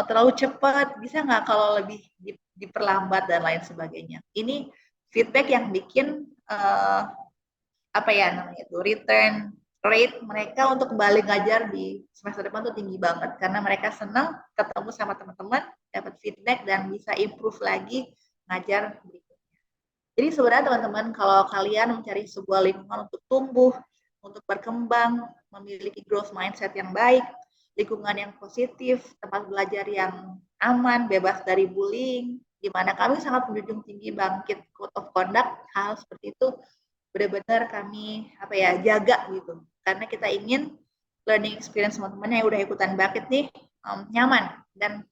terlalu cepat, bisa nggak kalau lebih diperlambat dan lain sebagainya. Ini feedback yang bikin return rate mereka untuk kembali ngajar di semester depan tuh tinggi banget karena mereka senang ketemu sama teman-teman, dapat feedback dan bisa improve lagi ngajar berikutnya. Jadi sebenarnya teman-teman kalau kalian mencari sebuah lingkungan untuk tumbuh, untuk berkembang, memiliki growth mindset yang baik, lingkungan yang positif, tempat belajar yang aman, bebas dari bullying, di mana kami sangat menjunjung tinggi Bangkit Code of Conduct, hal seperti itu benar-benar kami jaga gitu. Karena kita ingin learning experience teman-teman yang udah ikutan Bangkit nih nyaman dan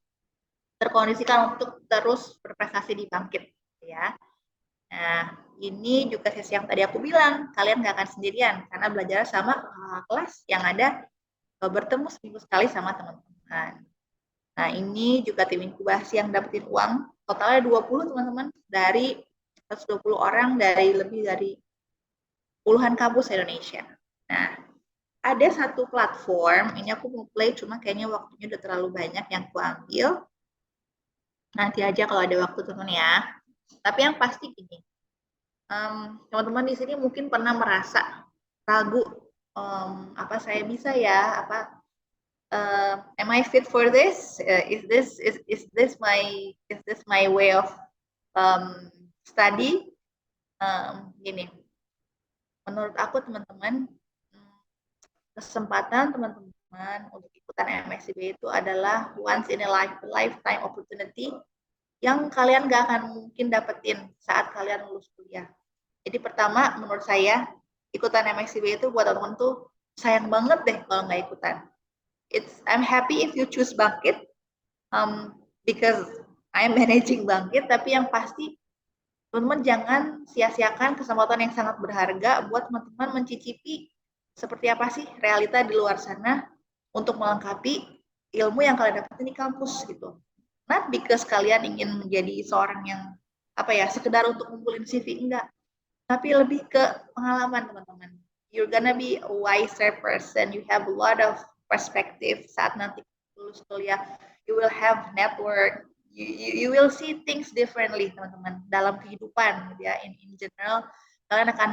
terkondisikan untuk terus berprestasi di Bangkit ya. Nah, ini juga sesi yang tadi aku bilang, kalian nggak akan sendirian karena belajar sama kelas yang ada bertemu seminggu sekali sama teman-teman. Nah, ini juga tim inkubasi yang dapetin uang, totalnya 20 teman-teman, dari 120 orang dari lebih dari puluhan kampus Indonesia. Nah, ada satu platform, ini aku mau play, cuma kayaknya waktunya udah terlalu banyak yang aku ambil. Nanti aja kalau ada waktu teman ya. Tapi yang pasti gini, teman-teman di sini mungkin pernah merasa ragu, apa saya bisa ya, am I fit for this? Is this my way of study? Gini, menurut aku teman-teman, kesempatan teman-teman teman-teman untuk ikutan MSCB itu adalah once in a lifetime opportunity yang kalian gak akan mungkin dapetin saat kalian lulus kuliah. Jadi pertama, menurut saya, ikutan MSCB itu buat teman-teman tuh sayang banget deh kalau nggak ikutan. I'm happy if you choose Bangkit, because I'm managing Bangkit, tapi yang pasti teman-teman jangan sia-siakan kesempatan yang sangat berharga buat teman-teman mencicipi seperti apa sih realita di luar sana untuk melengkapi ilmu yang kalian dapatin di kampus gitu. Not because kalian ingin menjadi seorang yang sekedar untuk ngumpulin CV, enggak. Tapi lebih ke pengalaman teman-teman. You're gonna be a wiser person. You have a lot of perspective saat nanti lulus kuliah. You will have network. You will see things differently teman-teman dalam kehidupan ya in general. Kalian akan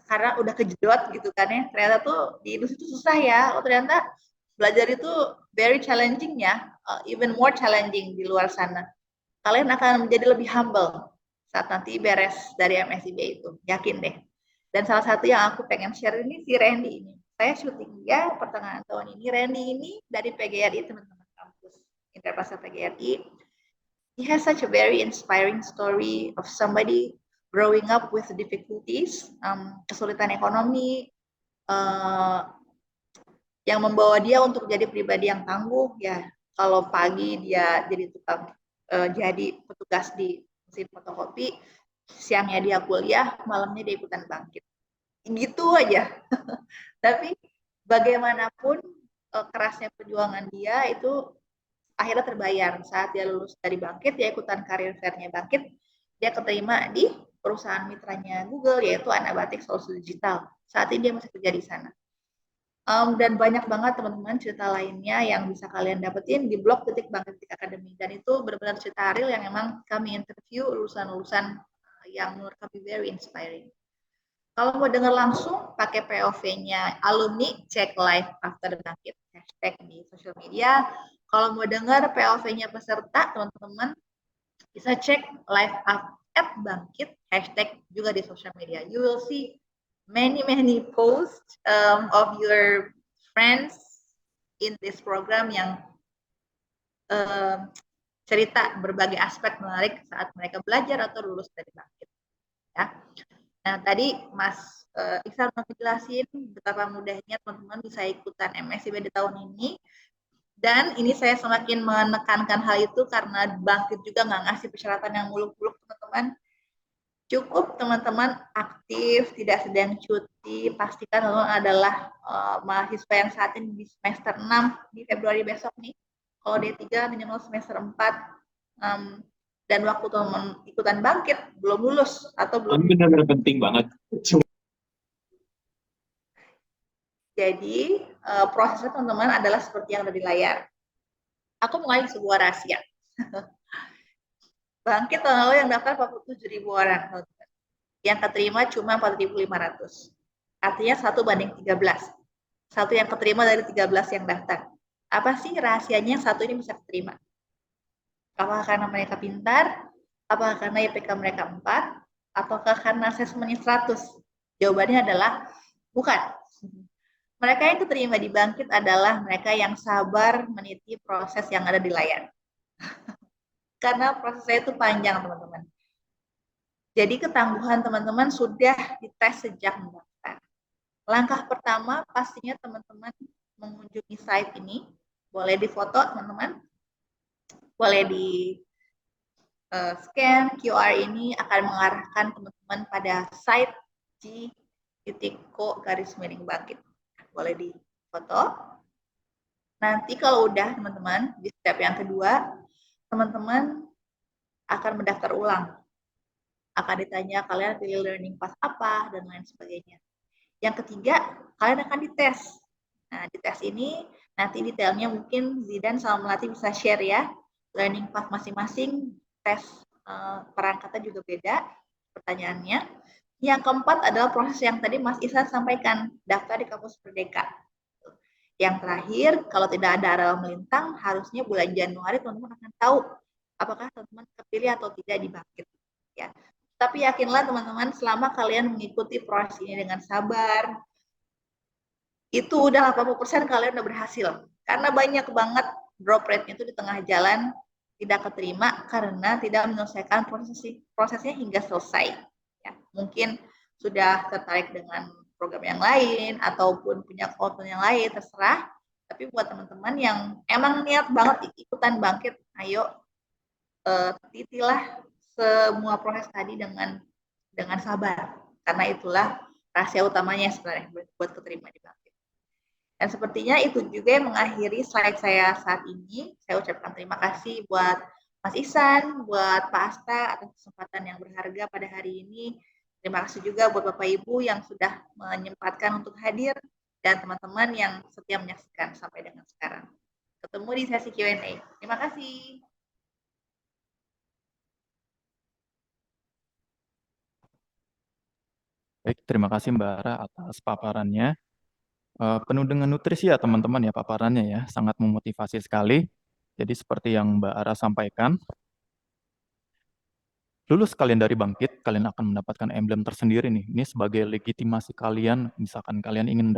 karena udah kejedot gitu kan ya. Ternyata tuh di industri itu susah ya. Oh ternyata belajar itu very challenging ya. Even more challenging di luar sana. Kalian akan menjadi lebih humble saat nanti beres dari MSCB itu, yakin deh. Dan salah satu yang aku pengen share ini si Randy ini. Saya syuting dia pertengahan tahun ini. Randy ini dari PGRI teman-teman kampus Interpasa PGRI. He has such a very inspiring story of somebody growing up with difficulties, kesulitan ekonomi, yang membawa dia untuk jadi pribadi yang tangguh ya. Kalau pagi dia jadi tukang jadi petugas di mesin fotokopi, siangnya dia kuliah, malamnya dia ikutan Bangkit. Gitu aja. Tapi bagaimanapun kerasnya perjuangan dia itu akhirnya terbayar. Saat dia lulus dari Bangkit, dia ikutan karir fairnya Bangkit, dia keterima di perusahaan mitranya Google, yaitu Anabatic Solutions Digital. Saat ini dia masih kerja di sana. Dan banyak banget teman-teman cerita lainnya yang bisa kalian dapetin di blog @bangkit academy. Dan itu benar-benar cerita real yang memang kami interview lulusan-lulusan yang menurut kami very inspiring. Kalau mau dengar langsung, pakai POV-nya alumni, cek live after Bangkit, hashtag di social media. Kalau mau dengar POV-nya peserta, teman-teman bisa cek live @bangkit, hashtag juga di social media. You will see many posts of your friends in this program yang cerita berbagai aspek menarik saat mereka belajar atau lulus dari Bangkit. Ya. Nah tadi Mas Iksan mau jelasin betapa mudahnya teman-teman bisa ikutan MSCB di tahun ini. Dan ini saya semakin menekankan hal itu karena Bangkit juga nggak ngasih persyaratan yang muluk-muluk teman-teman. Cukup teman-teman aktif, tidak sedang cuti, pastikan teman-teman adalah mahasiswa yang saat ini di semester 6 di Februari besok nih. Kalau D3 minimal semester 4. Dan waktu teman-teman ikutan Bangkit belum lulus atau belum. Benar-benar penting banget. Jadi prosesnya teman-teman adalah seperti yang ada di layar. Aku mau ngasih sebuah rahasia. Bangkit tahun lalu yang daftar 47.000 orang, teman-teman. Yang keterima cuma 4.500. Artinya 1:13. Satu yang keterima dari 13 yang daftar. Apa sih rahasianya satu ini bisa keterima? Apakah karena mereka pintar? Apakah karena IPK mereka 4? Ataukah karena asesmennya 100? Jawabannya adalah bukan. Mereka yang keterima di Bangkit adalah mereka yang sabar meniti proses yang ada di layar. Karena prosesnya itu panjang, teman-teman. Jadi ketangguhan teman-teman sudah dites sejak mendaftar. Langkah pertama pastinya teman-teman mengunjungi site ini. Boleh difoto, teman-teman. Boleh di scan QR ini akan mengarahkan teman-teman pada site g.co/Bangkit. Boleh difoto. Nanti kalau udah teman-teman di step yang kedua, teman-teman akan mendaftar ulang. Akan ditanya kalian pilih learning path apa dan lain sebagainya. Yang ketiga, kalian akan dites. Nah, di tes ini nanti detailnya mungkin Zidan sama Melati bisa share ya. Learning path masing-masing, tes perangkatnya juga beda pertanyaannya. Yang keempat adalah proses yang tadi Mas Ihsan sampaikan, daftar di kampus Merdeka. Yang terakhir, kalau tidak ada aral melintang, harusnya bulan Januari teman-teman akan tahu apakah teman-teman terpilih atau tidak di Bangkit. Ya. Tapi yakinlah teman-teman, selama kalian mengikuti proses ini dengan sabar, itu udah 80% kalian udah berhasil. Karena banyak banget drop rate-nya itu di tengah jalan tidak keterima karena tidak menyelesaikan prosesnya hingga selesai. Ya, mungkin sudah tertarik dengan program yang lain ataupun punya konten yang lain, terserah. Tapi buat teman-teman yang emang niat banget ikutan bangkit, ayo titilah semua proses tadi dengan sabar. Karena itulah rahasia utamanya sebenarnya buat keterima di bangkit. Dan sepertinya itu juga yang mengakhiri slide saya saat ini. Saya ucapkan terima kasih buat Mas Ihsan, buat Pak Asta atas kesempatan yang berharga pada hari ini. Terima kasih juga buat Bapak Ibu yang sudah menyempatkan untuk hadir dan teman-teman yang setia menyaksikan sampai dengan sekarang. Ketemu di sesi Q&A. Terima kasih. Baik, terima kasih Mbak Ara atas paparannya. Penuh dengan nutrisi ya teman-teman ya paparannya ya, sangat memotivasi sekali. Jadi seperti yang Mbak Ara sampaikan, lulus kalian dari bangkit, kalian akan mendapatkan emblem tersendiri nih. Ini sebagai legitimasi kalian, misalkan kalian ingin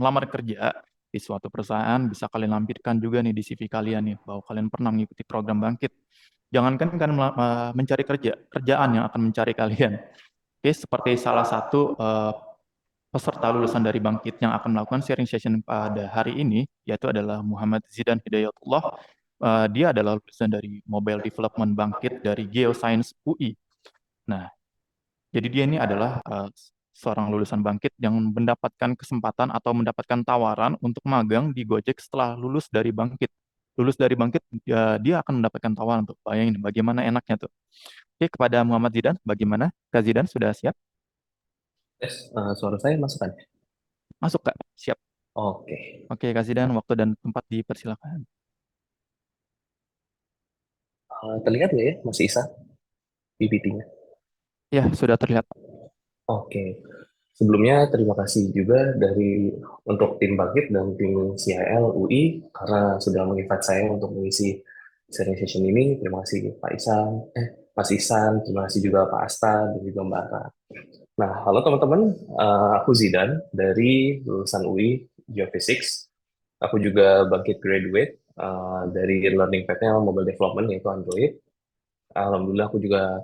melamar kerja di suatu perusahaan, bisa kalian lampirkan juga nih di CV kalian nih, bahwa kalian pernah mengikuti program bangkit. Jangankan kalian mencari kerja, kerjaan yang akan mencari kalian. Oke, seperti salah satu peserta lulusan dari Bangkit yang akan melakukan sharing session pada hari ini, yaitu adalah Muhammad Zidan Hidayatullah. Dia adalah lulusan dari Mobile Development Bangkit dari Geoscience UI. Nah, jadi dia ini adalah seorang lulusan Bangkit yang mendapatkan kesempatan atau mendapatkan tawaran untuk magang di Gojek setelah lulus dari Bangkit. Lulus dari Bangkit, dia akan mendapatkan tawaran untuk bayangin bagaimana enaknya tuh. Oke, kepada Muhammad Zidan, bagaimana? Kak Zidan sudah siap? Suara saya masuk kan? Masuk, Kak. Siap. Oke. Oke, Kak Zidan, waktu dan tempat dipersilakan. Terlihat nggak ya, Mas Isa, PPT-nya? Ya, sudah terlihat. Oke. Sebelumnya terima kasih juga untuk tim Bangkit dan tim CIL UI karena sudah menginvite saya untuk mengisi sharing session ini. Terima kasih Pak Ihsan, Mas Ihsan, terima kasih juga Pak Asta dan juga Mbak Ara. Nah, halo teman-teman, aku Zidan dari lulusan UI Geophysics. Aku juga Bangkit graduate dari learning path-nya Mobile Development yaitu Android. Alhamdulillah aku juga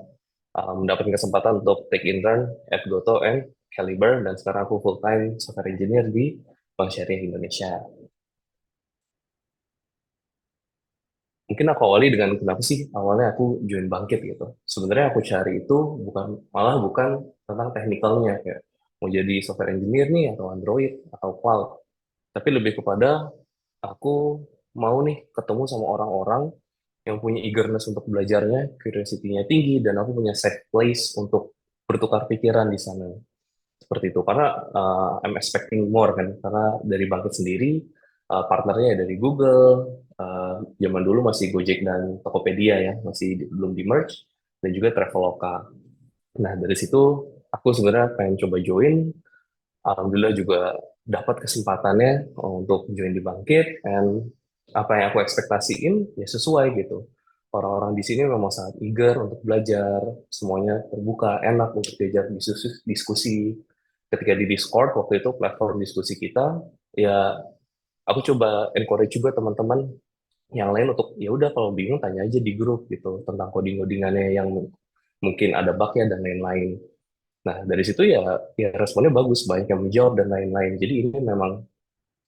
mendapatkan kesempatan untuk take intern at Goto and Caliber, dan sekarang aku full time software engineer di Bank Syariah Indonesia. Mungkin aku awali dengan kenapa sih awalnya aku join Bangkit gitu. Sebenarnya aku cari itu bukan tentang teknikalnya kayak mau jadi software engineer nih atau Android atau cloud, tapi lebih kepada aku mau nih ketemu sama orang-orang yang punya eagerness untuk belajarnya, curiosity-nya tinggi, dan aku punya safe place untuk bertukar pikiran di sana. Seperti itu, karena I'm expecting more kan, karena dari Bangkit sendiri, partnernya dari Google, zaman dulu masih Gojek dan Tokopedia ya, masih belum di merge, dan juga Traveloka. Nah, dari situ aku sebenarnya pengen coba join, alhamdulillah juga dapat kesempatannya untuk join di Bangkit, and apa yang aku ekspektasiin ya sesuai gitu. Orang-orang di sini memang sangat eager untuk belajar, semuanya terbuka, enak untuk diajak diskusi. Ketika di Discord waktu itu platform diskusi kita, ya aku coba encourage juga teman-teman yang lain untuk ya udah kalau bingung tanya aja di grup gitu tentang codingannya yang mungkin ada bugnya dan lain-lain. Nah, dari situ ya responnya bagus, banyak yang menjawab dan lain-lain. Jadi ini memang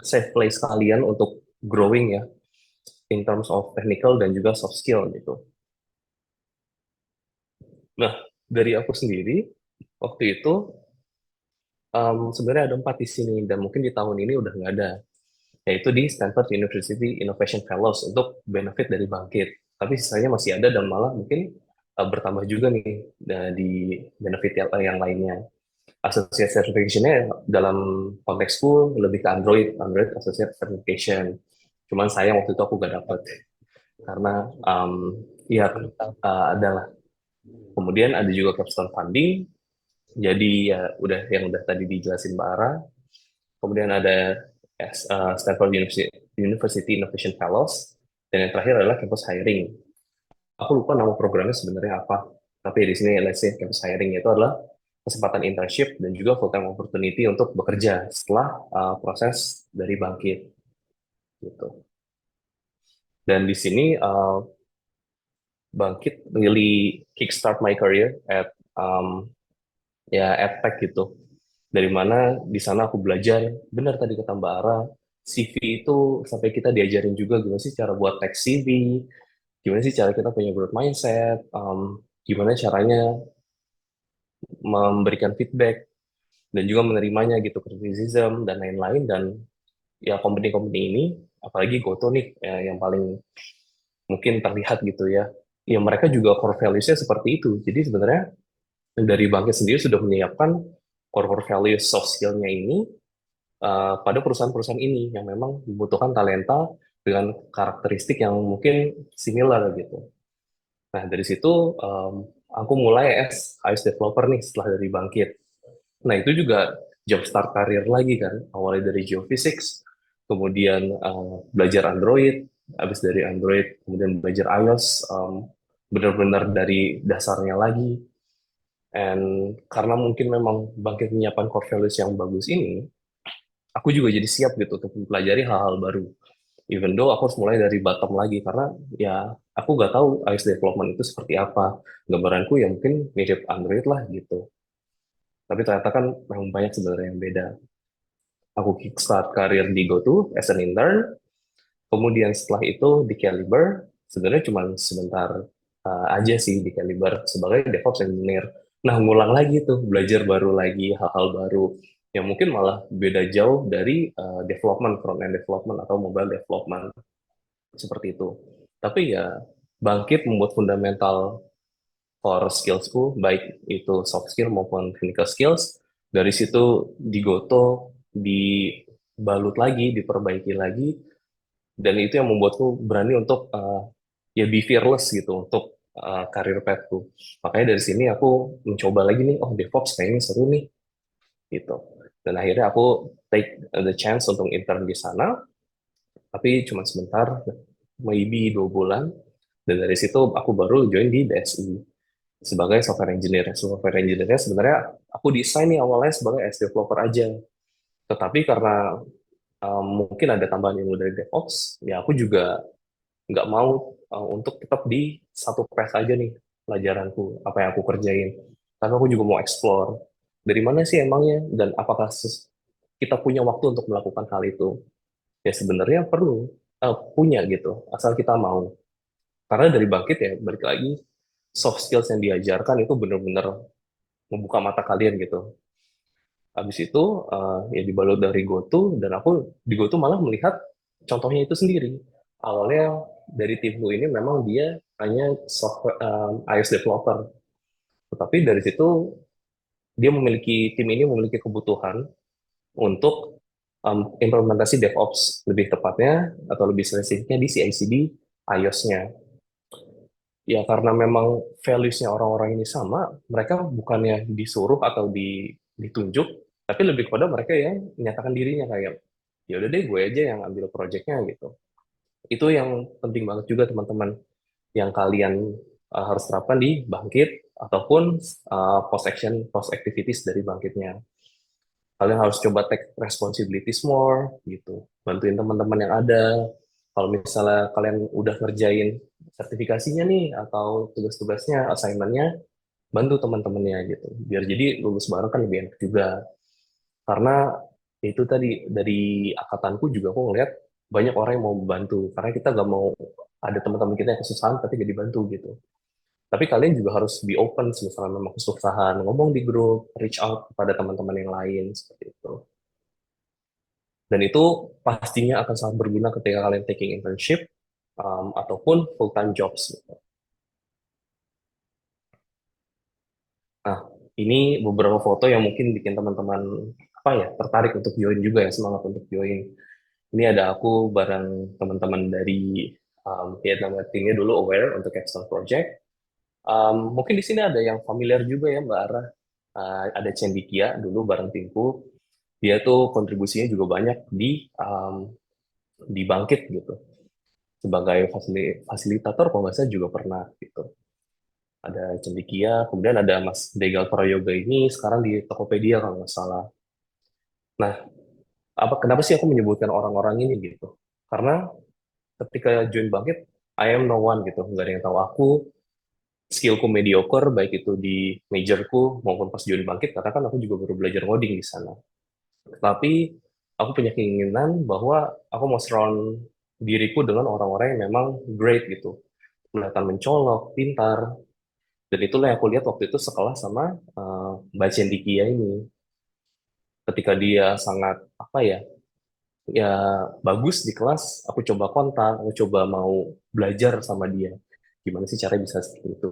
safe place kalian untuk growing ya, in terms of technical dan juga soft skill gitu. Nah, dari aku sendiri, waktu itu sebenarnya ada 4 di sini, dan mungkin di tahun ini udah nggak ada, yaitu di Stanford University Innovation Fellows untuk benefit dari Bangkit. Tapi sisanya masih ada dan malah mungkin bertambah juga nih di benefit yang lainnya. Associate certification-nya dalam konteksku lebih ke Android Associate Certification. Cuman sayang waktu itu aku gak dapet karena ya adalah. Kemudian ada juga capstone funding. Jadi ya udah tadi dijelasin Mbak Ara. Kemudian ada Stanford University Innovation Fellows, dan yang terakhir adalah campus hiring. Aku lupa nama programnya sebenarnya apa, tapi di sini let's say campus hiring itu adalah kesempatan internship dan juga full-time opportunity untuk bekerja setelah proses dari Bangkit gitu. Dan di sini Bangkit really kickstart my career at tech gitu. Dari mana di sana aku belajar, benar tadi kata Mbak Ara, CV itu sampai kita diajarin juga gimana sih cara buat tag CV, gimana sih cara kita punya growth mindset, gimana caranya memberikan feedback dan juga menerimanya gitu, criticism dan lain-lain. Dan ya company-company ini, apalagi Goto nih yang paling mungkin terlihat gitu ya, ya mereka juga core values-nya seperti itu. Jadi sebenarnya dari Bangkit sendiri sudah menyiapkan core values soft skill-nya ini pada perusahaan-perusahaan ini yang memang membutuhkan talenta dengan karakteristik yang mungkin similar gitu. Nah, dari situ aku mulai as iOS developer nih setelah dari Bangkit. Nah, itu juga job start karir lagi kan. Awalnya dari geophysics, kemudian belajar Android, habis dari Android, kemudian belajar iOS, benar-benar dari dasarnya lagi. And karena mungkin memang Bangkit menyiapkan core values yang bagus ini, aku juga jadi siap gitu untuk mempelajari hal-hal baru. Even though aku harus mulai dari bottom lagi, karena ya aku nggak tahu iOS development itu seperti apa. Gambaranku ya mungkin mirip Android lah gitu. Tapi ternyata kan memang banyak sebenarnya yang beda. Aku kickstart karir di GoTo as an intern, kemudian setelah itu di Caliber, sebenarnya cuma sebentar aja sih di Caliber sebagai DevOps engineer. Nah, ngulang lagi tuh, belajar baru lagi, hal-hal baru, yang mungkin malah beda jauh dari development, front-end development atau mobile development, seperti itu. Tapi ya, Bangkit membuat fundamental core skillsku, baik itu soft skill maupun technical skills. Dari situ digoto, dibalut lagi, diperbaiki lagi, dan itu yang membuatku berani untuk ya be fearless gitu untuk karir pathku. Makanya dari sini aku mencoba lagi nih, oh DevOps kayaknya seru nih, gitu. Dan akhirnya aku take the chance untuk intern di sana, tapi cuma sebentar, maybe 2 bulan, dan dari situ aku baru join di DSI sebagai software engineer. Software engineer sebenarnya aku desain nih awalnya sebagai as developer aja. Tetapi karena mungkin ada tambahan ilmu dari DevOps, ya aku juga nggak mau untuk tetap di satu path aja nih pelajaranku, apa yang aku kerjain. Tapi aku juga mau explore dari mana sih emangnya dan apakah kita punya waktu untuk melakukan hal itu. Ya sebenarnya perlu punya gitu, asal kita mau. Karena dari Bangkit ya balik lagi soft skills yang diajarkan itu benar-benar membuka mata kalian gitu. Habis itu ya dibalut dari GoTo dan aku di GoTo malah melihat contohnya itu sendiri. Awalnya dari timku ini memang dia hanya software iOS developer, tetapi dari situ dia tim ini memiliki kebutuhan untuk implementasi DevOps lebih tepatnya atau lebih spesifiknya di CI/CD iOS-nya. Ya karena memang values-nya orang-orang ini sama, mereka bukannya disuruh atau ditunjuk, tapi lebih kepada mereka yang menyatakan dirinya kayak, ya udah deh gue aja yang ambil project-nya gitu. Itu yang penting banget juga teman-teman, yang kalian harus terapkan di Bangkit ataupun post activities dari Bangkitnya. Kalian harus coba take responsibilities more gitu, bantuin teman-teman yang ada. Kalau misalnya kalian udah ngerjain sertifikasinya nih atau tugas-tugasnya, assignment-nya, bantu teman-temannya gitu. Biar jadi lulus bareng kan lebih enak juga. Karena itu tadi dari angkatanku juga aku ngeliat banyak orang yang mau membantu. Karena kita nggak mau ada teman-teman kita yang kesusahan tapi gak dibantu gitu. Tapi kalian juga harus be open misalnya memang kesusahan, ngomong di grup, reach out kepada teman-teman yang lain seperti itu. Dan itu pastinya akan sangat berguna ketika kalian taking internship ataupun full-time jobs. Nah, ini beberapa foto yang mungkin bikin teman-teman tertarik untuk join juga ya, semangat untuk join. Ini ada aku bareng teman-teman dari Vietnam Marketingnya dulu Aware untuk Capstone Project. Mungkin di sini ada yang familiar juga ya Mbak Ara. Ada Cendikia dulu bareng timku. Dia tuh kontribusinya juga banyak di Bangkit gitu. Sebagai fasilitator kalau nggak salah juga pernah gitu. ada Cendekia, kemudian ada Mas Degal Prayoga ini sekarang di Tokopedia kalau nggak salah. Nah, kenapa sih aku menyebutkan orang-orang ini gitu? Karena ketika join Bangkit, I am no one gitu, nggak ada yang tahu aku, skillku mediocre, baik itu di majorku maupun pas join Bangkit, karena kan aku juga baru belajar ngoding di sana. Tapi aku punya keinginan bahwa aku mau surround diriku dengan orang-orang yang memang great gitu, kelihatan mencolok, pintar, dan itulah yang aku lihat waktu itu sekelas sama Mbak Cendikia ini. Ketika dia sangat apa ya bagus di kelas, aku coba kontak, aku coba mau belajar sama dia. Gimana sih cara bisa seperti itu?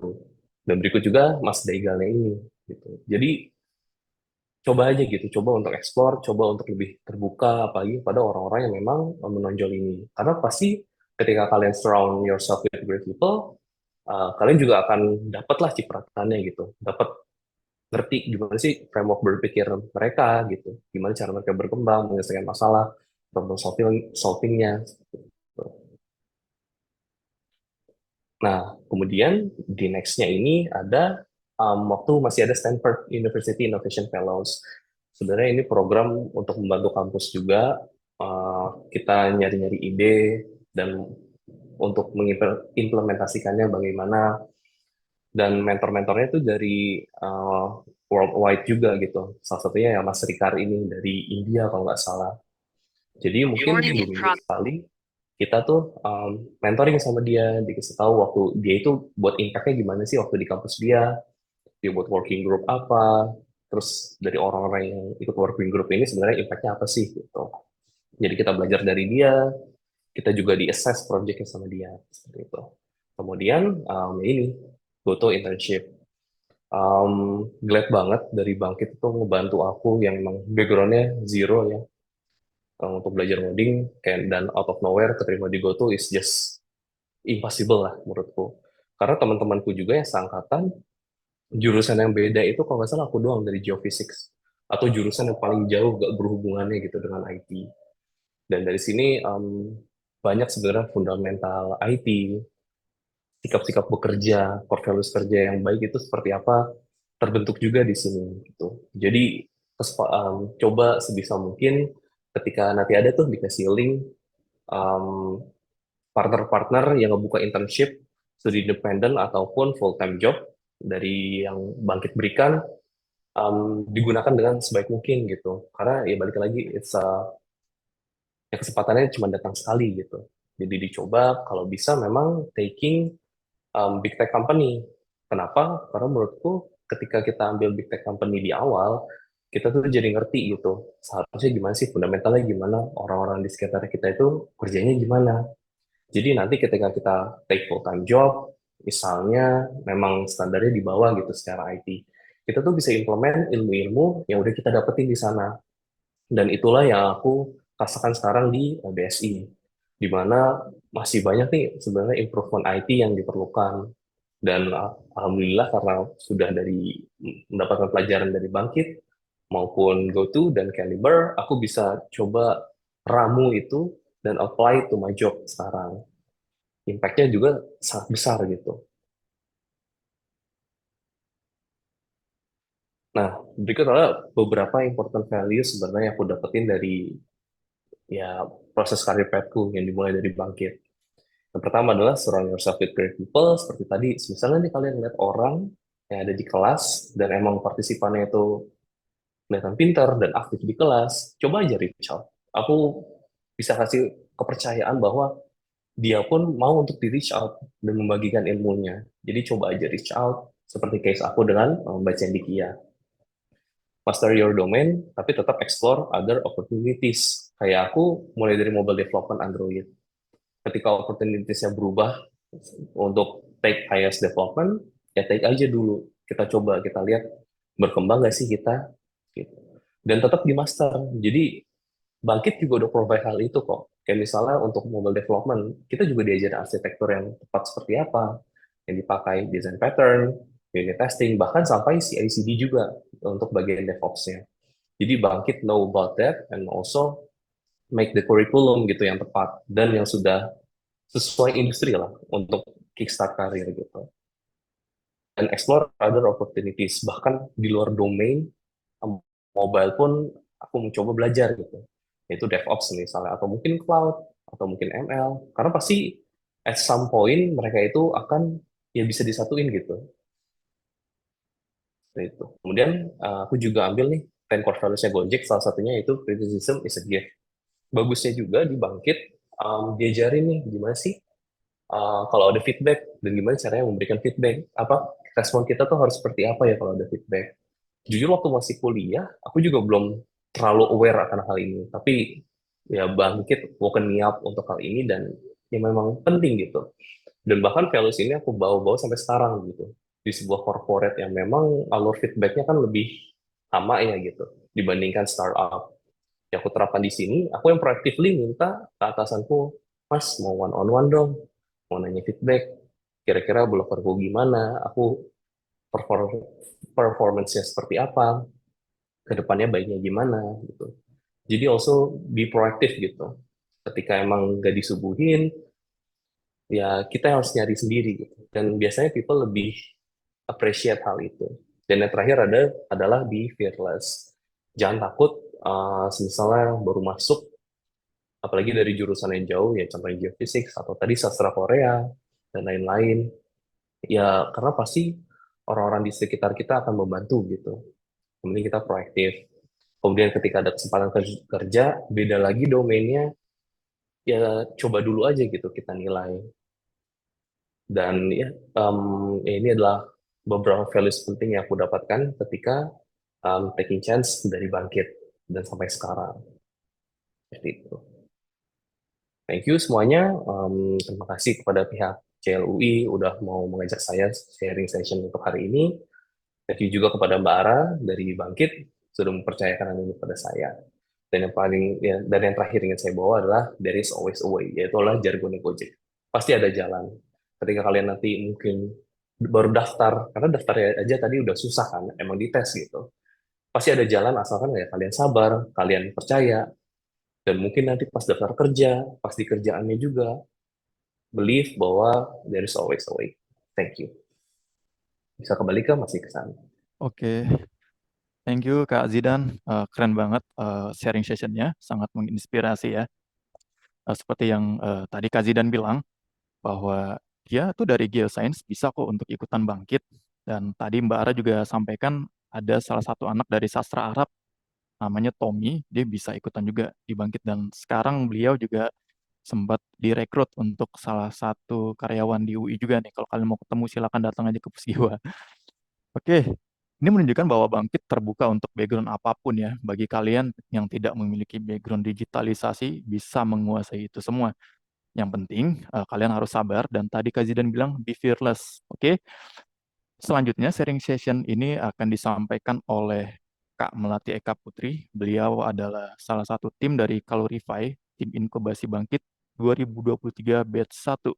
Dan berikut juga Mas Daigalnya ini. Gitu. Jadi coba aja gitu, coba untuk explore, coba untuk lebih terbuka, apalagi pada orang-orang yang memang menonjol ini. Karena pasti ketika kalian surround yourself with great people, kalian juga akan dapatlah cipratannya gitu, dapat ngerti gimana sih framework berpikir mereka gitu, gimana cara mereka berkembang, menyelesaikan masalah, problem solvingnya. Nah, kemudian di next-nya ini ada waktu masih ada Stanford University Innovation Fellows. Sebenarnya ini program untuk membantu kampus juga. Kita nyari-nyari ide dan untuk mengimplementasikannya bagaimana. Dan mentor-mentornya itu dari worldwide juga gitu. Salah satunya ya Mas Rikar ini dari India kalau nggak salah. Jadi mungkin 2 minggu sekali kita tuh mentoring sama dia, dikasih tahu waktu dia itu buat impact-nya gimana sih waktu di kampus dia buat working group apa, terus dari orang-orang yang ikut working group ini sebenarnya impact-nya apa sih gitu. Jadi kita belajar dari dia, kita juga di-assess project-nya sama dia, seperti itu. Kemudian ini, Goto internship. Glad banget dari Bangkit itu ngebantu aku yang emang background-nya zero ya, untuk belajar coding, kayak dan out of nowhere keterima di Goto is just impossible lah menurutku. Karena teman-temanku juga yang seangkatan, jurusan yang beda itu kalau nggak salah aku doang dari geophysics, atau jurusan yang paling jauh gak berhubungannya gitu dengan IT. Dan dari sini banyak sebenarnya fundamental IT, sikap-sikap bekerja, core values kerja yang baik itu seperti apa terbentuk juga di sini gitu. Jadi coba sebisa mungkin ketika nanti ada tuh dikasih link partner-partner yang ngebuka internship, studi independen ataupun full time job dari yang Bangkit berikan, digunakan dengan sebaik mungkin gitu. Karena ya balik lagi ya kesempatannya cuma datang sekali gitu. Jadi dicoba kalau bisa memang taking big tech company. Kenapa? Karena menurutku ketika kita ambil big tech company di awal, kita tuh jadi ngerti gitu. Seharusnya gimana sih fundamentalnya, gimana orang-orang di sekitar kita itu kerjanya gimana. Jadi nanti ketika kita take full time job, misalnya memang standarnya di bawah gitu secara IT, kita tuh bisa implement ilmu-ilmu yang udah kita dapetin di sana. Dan itulah yang aku rasakan sekarang di BSI, di mana masih banyak nih sebenarnya improvement IT yang diperlukan. Dan alhamdulillah karena sudah mendapatkan pelajaran dari Bangkit maupun GoTo dan Caliber, aku bisa coba ramu itu dan apply to my job sekarang. Impact-nya juga sangat besar gitu. Nah, berikut adalah beberapa important values sebenarnya yang aku dapetin dari ya proses karir pathku yang dimulai dari Bangkit. Yang pertama adalah surround yourself with great people. Seperti tadi, misalnya nih kalian lihat orang yang ada di kelas dan emang partisipannya itu kelihatan pintar dan aktif di kelas, coba aja reach out. Aku bisa kasih kepercayaan bahwa dia pun mau untuk di reach out dan membagikan ilmunya. Jadi coba aja reach out, seperti case aku dengan Mbak Cendikia. Master your domain, tapi tetap explore other opportunities. Kayak aku mulai dari mobile development Android. Ketika opportunities-nya berubah untuk take iOS development, ya take aja dulu. Kita coba, kita lihat berkembang nggak sih kita. Gitu. Dan tetap di master. Jadi Bangkit juga udah provide hal itu kok. Kayak misalnya untuk mobile development, kita juga diajarin arsitektur yang tepat seperti apa, yang dipakai design pattern, unit testing, bahkan sampai CI/CD juga untuk bagian DevOps-nya. Jadi Bangkit know about that and also make the curriculum gitu yang tepat dan yang sudah sesuai industri lah untuk kickstart karir gitu. dan explore other opportunities. Bahkan di luar domain mobile pun aku mencoba belajar gitu. Yaitu DevOps misalnya, atau mungkin cloud, atau mungkin ML. Karena pasti at some point mereka itu akan ya bisa disatuin gitu. Itu. Kemudian aku juga ambil nih 10 core values-nya Gojek, salah satunya itu criticism is a gift. Bagusnya juga di Bangkit diajarin nih gimana sih kalau ada feedback dan gimana caranya memberikan feedback. Apa respon kita tuh harus seperti apa ya kalau ada feedback. Jujur waktu masih kuliah, aku juga belum terlalu aware akan hal ini. Tapi ya Bangkit woken me up untuk hal ini dan ya memang penting gitu. Dan bahkan values ini aku bawa-bawa sampai sekarang gitu. Di sebuah corporate yang memang alur feedbacknya kan lebih sama ya gitu dibandingkan startup. Yang aku terapkan di sini, aku yang proactively minta ke atasanku, Mas mau one on one dong, mau nanya feedback, kira-kira bloggerku gimana, aku performance-nya seperti apa, kedepannya baiknya gimana gitu. Jadi also be proactive gitu. Ketika emang gak disuguhin, ya kita harus nyari sendiri gitu. Dan biasanya people lebih appreciate hal itu. Dan yang terakhir adalah be fearless. Jangan takut, misalnya baru masuk, apalagi dari jurusan yang jauh, ya contohnya geophysics, atau tadi sastra Korea, dan lain-lain. Ya, karena pasti orang-orang di sekitar kita akan membantu gitu. Kemudian kita proaktif. Kemudian ketika ada kesempatan kerja, beda lagi domainnya, ya coba dulu aja gitu kita nilai. Dan ya, ini adalah beberapa values penting yang aku dapatkan ketika taking chance dari Bangkit dan sampai sekarang. Seperti itu. Thank you semuanya. Terima kasih kepada pihak CLUI udah mau mengajak saya sharing session untuk hari ini. Thank you juga kepada Mbak Ara dari Bangkit sudah mempercayakan hal ini kepada saya. Dan yang terakhir ingin saya bawa adalah there is always a way, yaitu adalah jargon Gojek. Pasti ada jalan. Ketika kalian nanti mungkin baru daftar, karena daftar aja tadi udah susah kan, emang dites gitu. Pasti ada jalan asalkan ya kalian sabar, kalian percaya, dan mungkin nanti pas daftar kerja, pas di kerjaannya juga, believe bahwa there is always a way. Thank you. Bisa kembali ke Mas Iksan. Oke, thank you Kak Zidan. Keren banget sharing sessionnya, sangat menginspirasi ya. Seperti yang tadi Kak Zidan bilang, bahwa dia tuh dari geoscience bisa kok untuk ikutan Bangkit. Dan tadi Mbak Ara juga sampaikan ada salah satu anak dari sastra Arab, namanya Tommy, dia bisa ikutan juga di Bangkit. Dan sekarang beliau juga sempat direkrut untuk salah satu karyawan di UI juga nih. Kalau kalian mau ketemu silakan datang aja ke Pusgiwa. Oke, ini menunjukkan bahwa Bangkit terbuka untuk background apapun ya. Bagi kalian yang tidak memiliki background digitalisasi, bisa menguasai itu semua. Yang penting, kalian harus sabar. Dan tadi Kak Zidan bilang, be fearless. Oke, selanjutnya sharing session ini akan disampaikan oleh Kak Melati Eka Putri. Beliau adalah salah satu tim dari Kalorify, tim inkubasi Bangkit 2023 batch 1.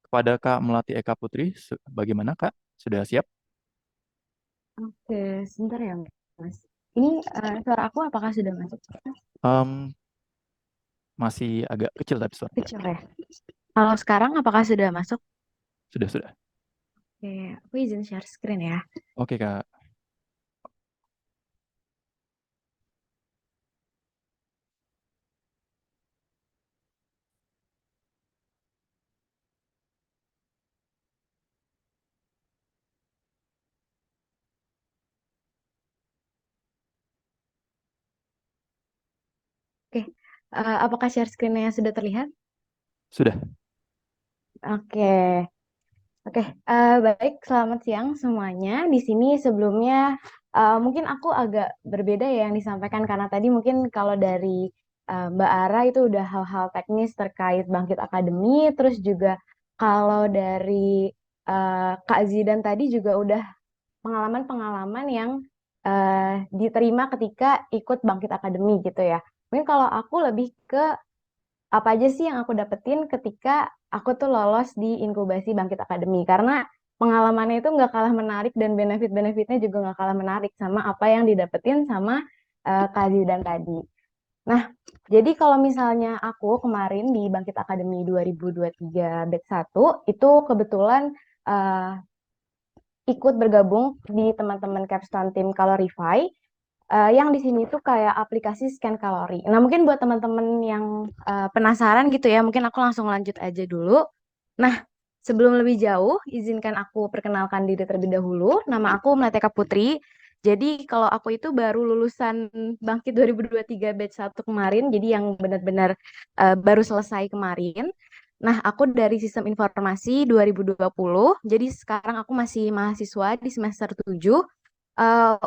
Kepada Kak Melati Eka Putri, bagaimana Kak? Sudah siap? Oke, sebentar ya, Mas. Ini suara aku apakah sudah masuk? Em, masih agak kecil tapi suara. Kecil ya. Kalau sekarang apakah sudah masuk? Sudah. Oke, aku izin share screen ya. Oke, Kak. Oke, apakah share screen-nya sudah terlihat? Sudah. Oke. Oke, baik, selamat siang semuanya. Di sini sebelumnya mungkin aku agak berbeda ya yang disampaikan karena tadi mungkin kalau dari Mbak Ara itu udah hal-hal teknis terkait Bangkit Akademi, terus juga kalau dari Kak Zidan tadi juga udah pengalaman-pengalaman yang diterima ketika ikut Bangkit Akademi gitu ya. Mungkin kalau aku lebih ke apa aja sih yang aku dapetin ketika aku tuh lolos di inkubasi Bangkit Akademi. Karena pengalamannya itu nggak kalah menarik dan benefit-benefitnya juga nggak kalah menarik sama apa yang didapetin sama Kak Zidan tadi. Nah, jadi kalau misalnya aku kemarin di Bangkit Akademi 2023 batch 1, itu kebetulan ikut bergabung di teman-teman Capstone tim Calorify yang di sini tuh kayak aplikasi scan kalori. Nah, mungkin buat teman-teman yang penasaran gitu ya, mungkin aku langsung lanjut aja dulu. Nah, sebelum lebih jauh, izinkan aku perkenalkan diri terlebih dahulu. Nama aku Melatika Putri. Jadi kalau aku itu baru lulusan Bangkit 2023 batch 1 kemarin, jadi yang benar-benar baru selesai kemarin. Nah, aku dari Sistem Informasi 2020, jadi sekarang aku masih mahasiswa di semester 7.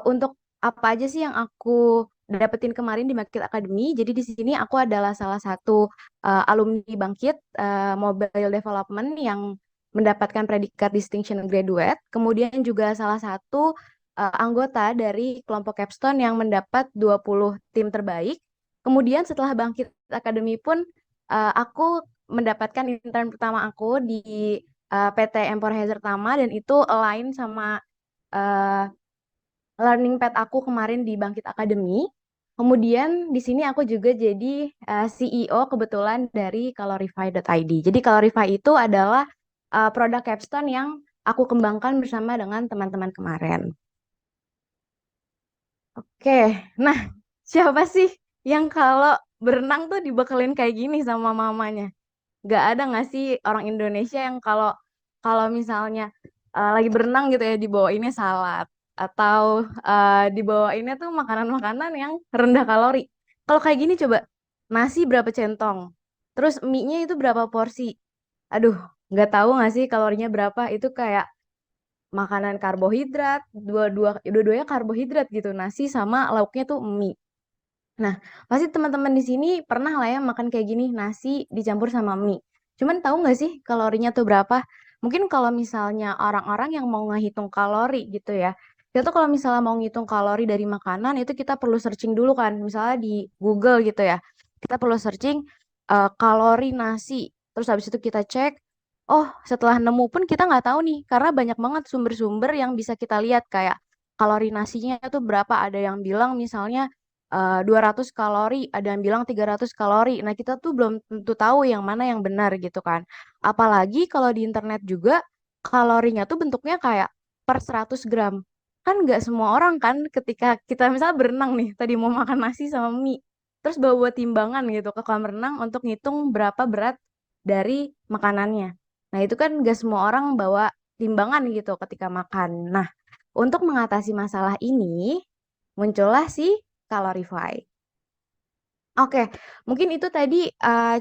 Untuk apa aja sih yang aku dapetin kemarin di Bangkit Academy? Jadi di sini aku adalah salah satu alumni Bangkit Mobile Development yang mendapatkan predikat Distinction Graduate. Kemudian juga salah satu anggota dari kelompok Capstone yang mendapat 20 tim terbaik. Kemudian setelah Bangkit Academy pun aku mendapatkan intern pertama aku di PT Empor Hazard Tama dan itu align sama eh, learning path aku kemarin di Bangkit Academy. Kemudian di sini aku juga jadi CEO kebetulan dari Calorify.id. Jadi Calorify itu adalah produk Capstone yang aku kembangkan bersama dengan teman-teman kemarin. Oke, nah siapa sih yang kalau berenang tuh dibekelin kayak gini sama mamanya? Gak ada nggak sih orang Indonesia yang kalau kalau misalnya lagi berenang gitu ya dibawainnya salad atau dibawainnya tuh makanan-makanan yang rendah kalori. Kalau kayak gini coba nasi berapa centong, terus mie-nya itu berapa porsi. Aduh, nggak tahu nggak sih kalorinya berapa? Itu kayak makanan karbohidrat, dua-duanya karbohidrat gitu, nasi sama lauknya tuh mie. Nah, pasti teman-teman di sini pernah lah ya makan kayak gini, nasi dicampur sama mie. Cuman tahu nggak sih kalorinya tuh berapa? Mungkin kalau misalnya orang-orang yang mau ngehitung kalori gitu ya, kita tuh kalau misalnya mau ngitung kalori dari makanan itu kita perlu searching dulu kan, misalnya di Google gitu ya. Kita perlu searching kalori nasi, terus habis itu kita cek. Oh, setelah nemu pun kita nggak tahu nih, karena banyak banget sumber-sumber yang bisa kita lihat kayak kalori nasinya itu berapa. Ada yang bilang misalnya 200 kalori, ada yang bilang 300 kalori. Nah, kita tuh belum tentu tahu yang mana yang benar gitu kan. Apalagi kalau di internet juga kalorinya tuh bentuknya kayak per 100 gram. Kan nggak semua orang kan ketika kita misalnya berenang nih, tadi mau makan nasi sama mie, terus bawa timbangan gitu ke kolam renang untuk ngitung berapa berat dari makanannya. Nah, itu kan nggak semua orang bawa timbangan gitu ketika makan. Nah, untuk mengatasi masalah ini, muncullah si Calorify. Oke, mungkin itu tadi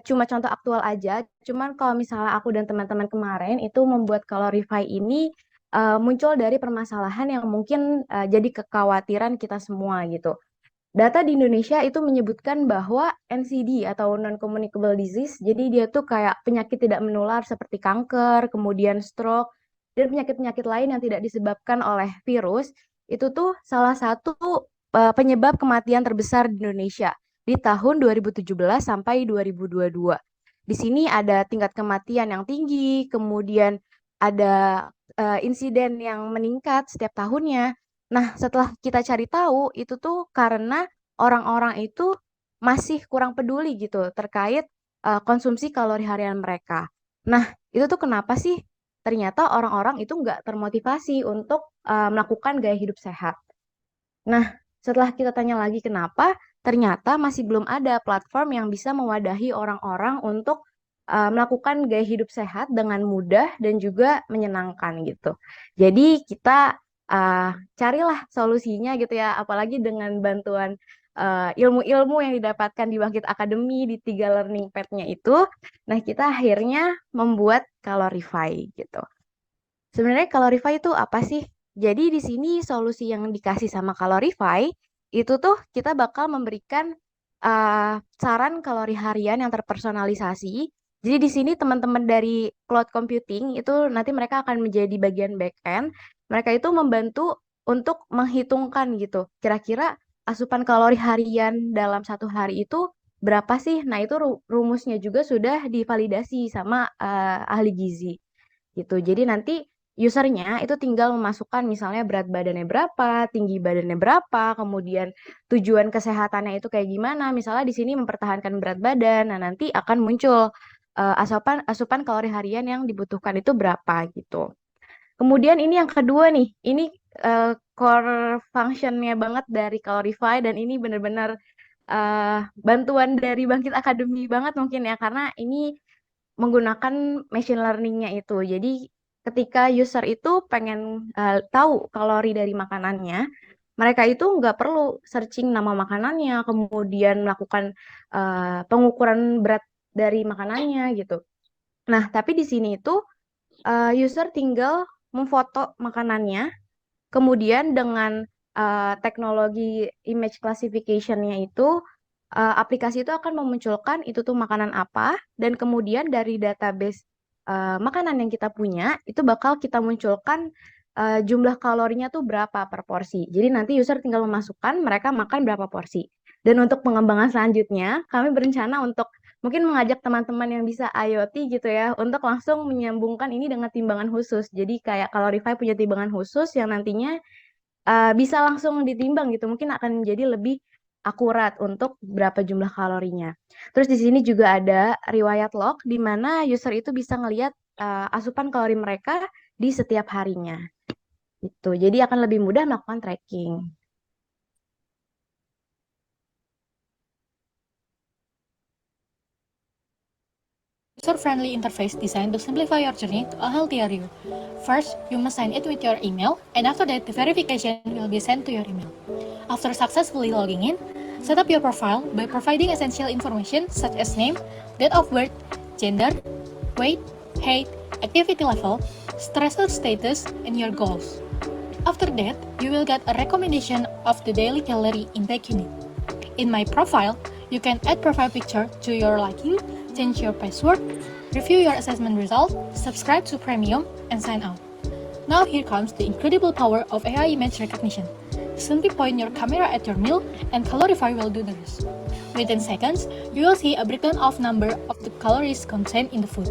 cuma contoh aktual aja. Cuman kalau misalnya aku dan teman-teman kemarin itu membuat Calorify ini muncul dari permasalahan yang mungkin jadi kekhawatiran kita semua gitu. Data di Indonesia itu menyebutkan bahwa NCD atau non-communicable disease, jadi dia tuh kayak penyakit tidak menular seperti kanker, kemudian stroke, dan penyakit-penyakit lain yang tidak disebabkan oleh virus, itu tuh salah satu penyebab kematian terbesar di Indonesia di tahun 2017 sampai 2022. Di sini ada tingkat kematian yang tinggi, kemudian ada insiden yang meningkat setiap tahunnya. Nah, setelah kita cari tahu, itu tuh karena orang-orang itu masih kurang peduli gitu terkait konsumsi kalori harian mereka. Nah, itu tuh kenapa sih? Ternyata orang-orang itu nggak termotivasi untuk melakukan gaya hidup sehat. Nah, setelah kita tanya lagi kenapa, ternyata masih belum ada platform yang bisa mewadahi orang-orang untuk melakukan gaya hidup sehat dengan mudah dan juga menyenangkan gitu. Jadi kita carilah solusinya gitu ya, apalagi dengan bantuan ilmu-ilmu yang didapatkan di Bangkit Academy di 3 learning path-nya itu. Nah, kita akhirnya membuat Calorify gitu. Sebenarnya Calorify itu apa sih? Jadi di sini solusi yang dikasih sama Calorify itu tuh kita bakal memberikan saran kalori harian yang terpersonalisasi. Jadi di sini teman-teman dari cloud computing itu nanti mereka akan menjadi bagian back end. Mereka itu membantu untuk menghitungkan gitu. Kira-kira asupan kalori harian dalam satu hari itu berapa sih? Nah, itu rumusnya juga sudah divalidasi sama ahli gizi gitu. Jadi nanti usernya itu tinggal memasukkan misalnya berat badannya berapa, tinggi badannya berapa, kemudian tujuan kesehatannya itu kayak gimana. Misalnya di sini mempertahankan berat badan, nah nanti akan muncul asupan kalori harian yang dibutuhkan itu berapa gitu. Kemudian ini yang kedua nih, ini core functionnya banget dari Calorify dan ini benar-benar bantuan dari Bangkit Academy banget mungkin ya karena ini menggunakan machine learning-nya itu. Jadi ketika user itu pengen tahu kalori dari makanannya, mereka itu nggak perlu searching nama makanannya, kemudian melakukan pengukuran berat dari makanannya gitu. Nah, tapi di sini itu user tinggal memfoto makanannya, kemudian dengan teknologi image classification-nya itu, aplikasi itu akan memunculkan itu tuh makanan apa, dan kemudian dari database makanan yang kita punya, itu bakal kita munculkan jumlah kalorinya tuh berapa per porsi. Jadi nanti user tinggal memasukkan mereka makan berapa porsi. Dan untuk pengembangan selanjutnya, kami berencana untuk mungkin mengajak teman-teman yang bisa IoT gitu ya, untuk langsung menyambungkan ini dengan timbangan khusus. Jadi kayak Calorify punya timbangan khusus yang nantinya bisa langsung ditimbang gitu. Mungkin akan jadi lebih akurat untuk berapa jumlah kalorinya. Terus di sini juga ada riwayat log di mana user itu bisa ngelihat asupan kalori mereka di setiap harinya. Gitu. Jadi akan lebih mudah melakukan tracking. User-friendly interface designed to simplify your journey to a healthier you. First, you must sign it with your email, and after that, the verification will be sent to your email. After successfully logging in, set up your profile by providing essential information such as name, date of birth, gender, weight, height, activity level, stressor status, and your goals. After that, you will get a recommendation of the daily calorie intake you need. In my profile, you can add profile picture to your liking, change your password, review your assessment result, subscribe to Premium, and sign out. Now here comes the incredible power of AI image recognition. Simply point your camera at your meal and Calorify will do the rest. Within seconds, you will see a breakdown of number of the calories contained in the food.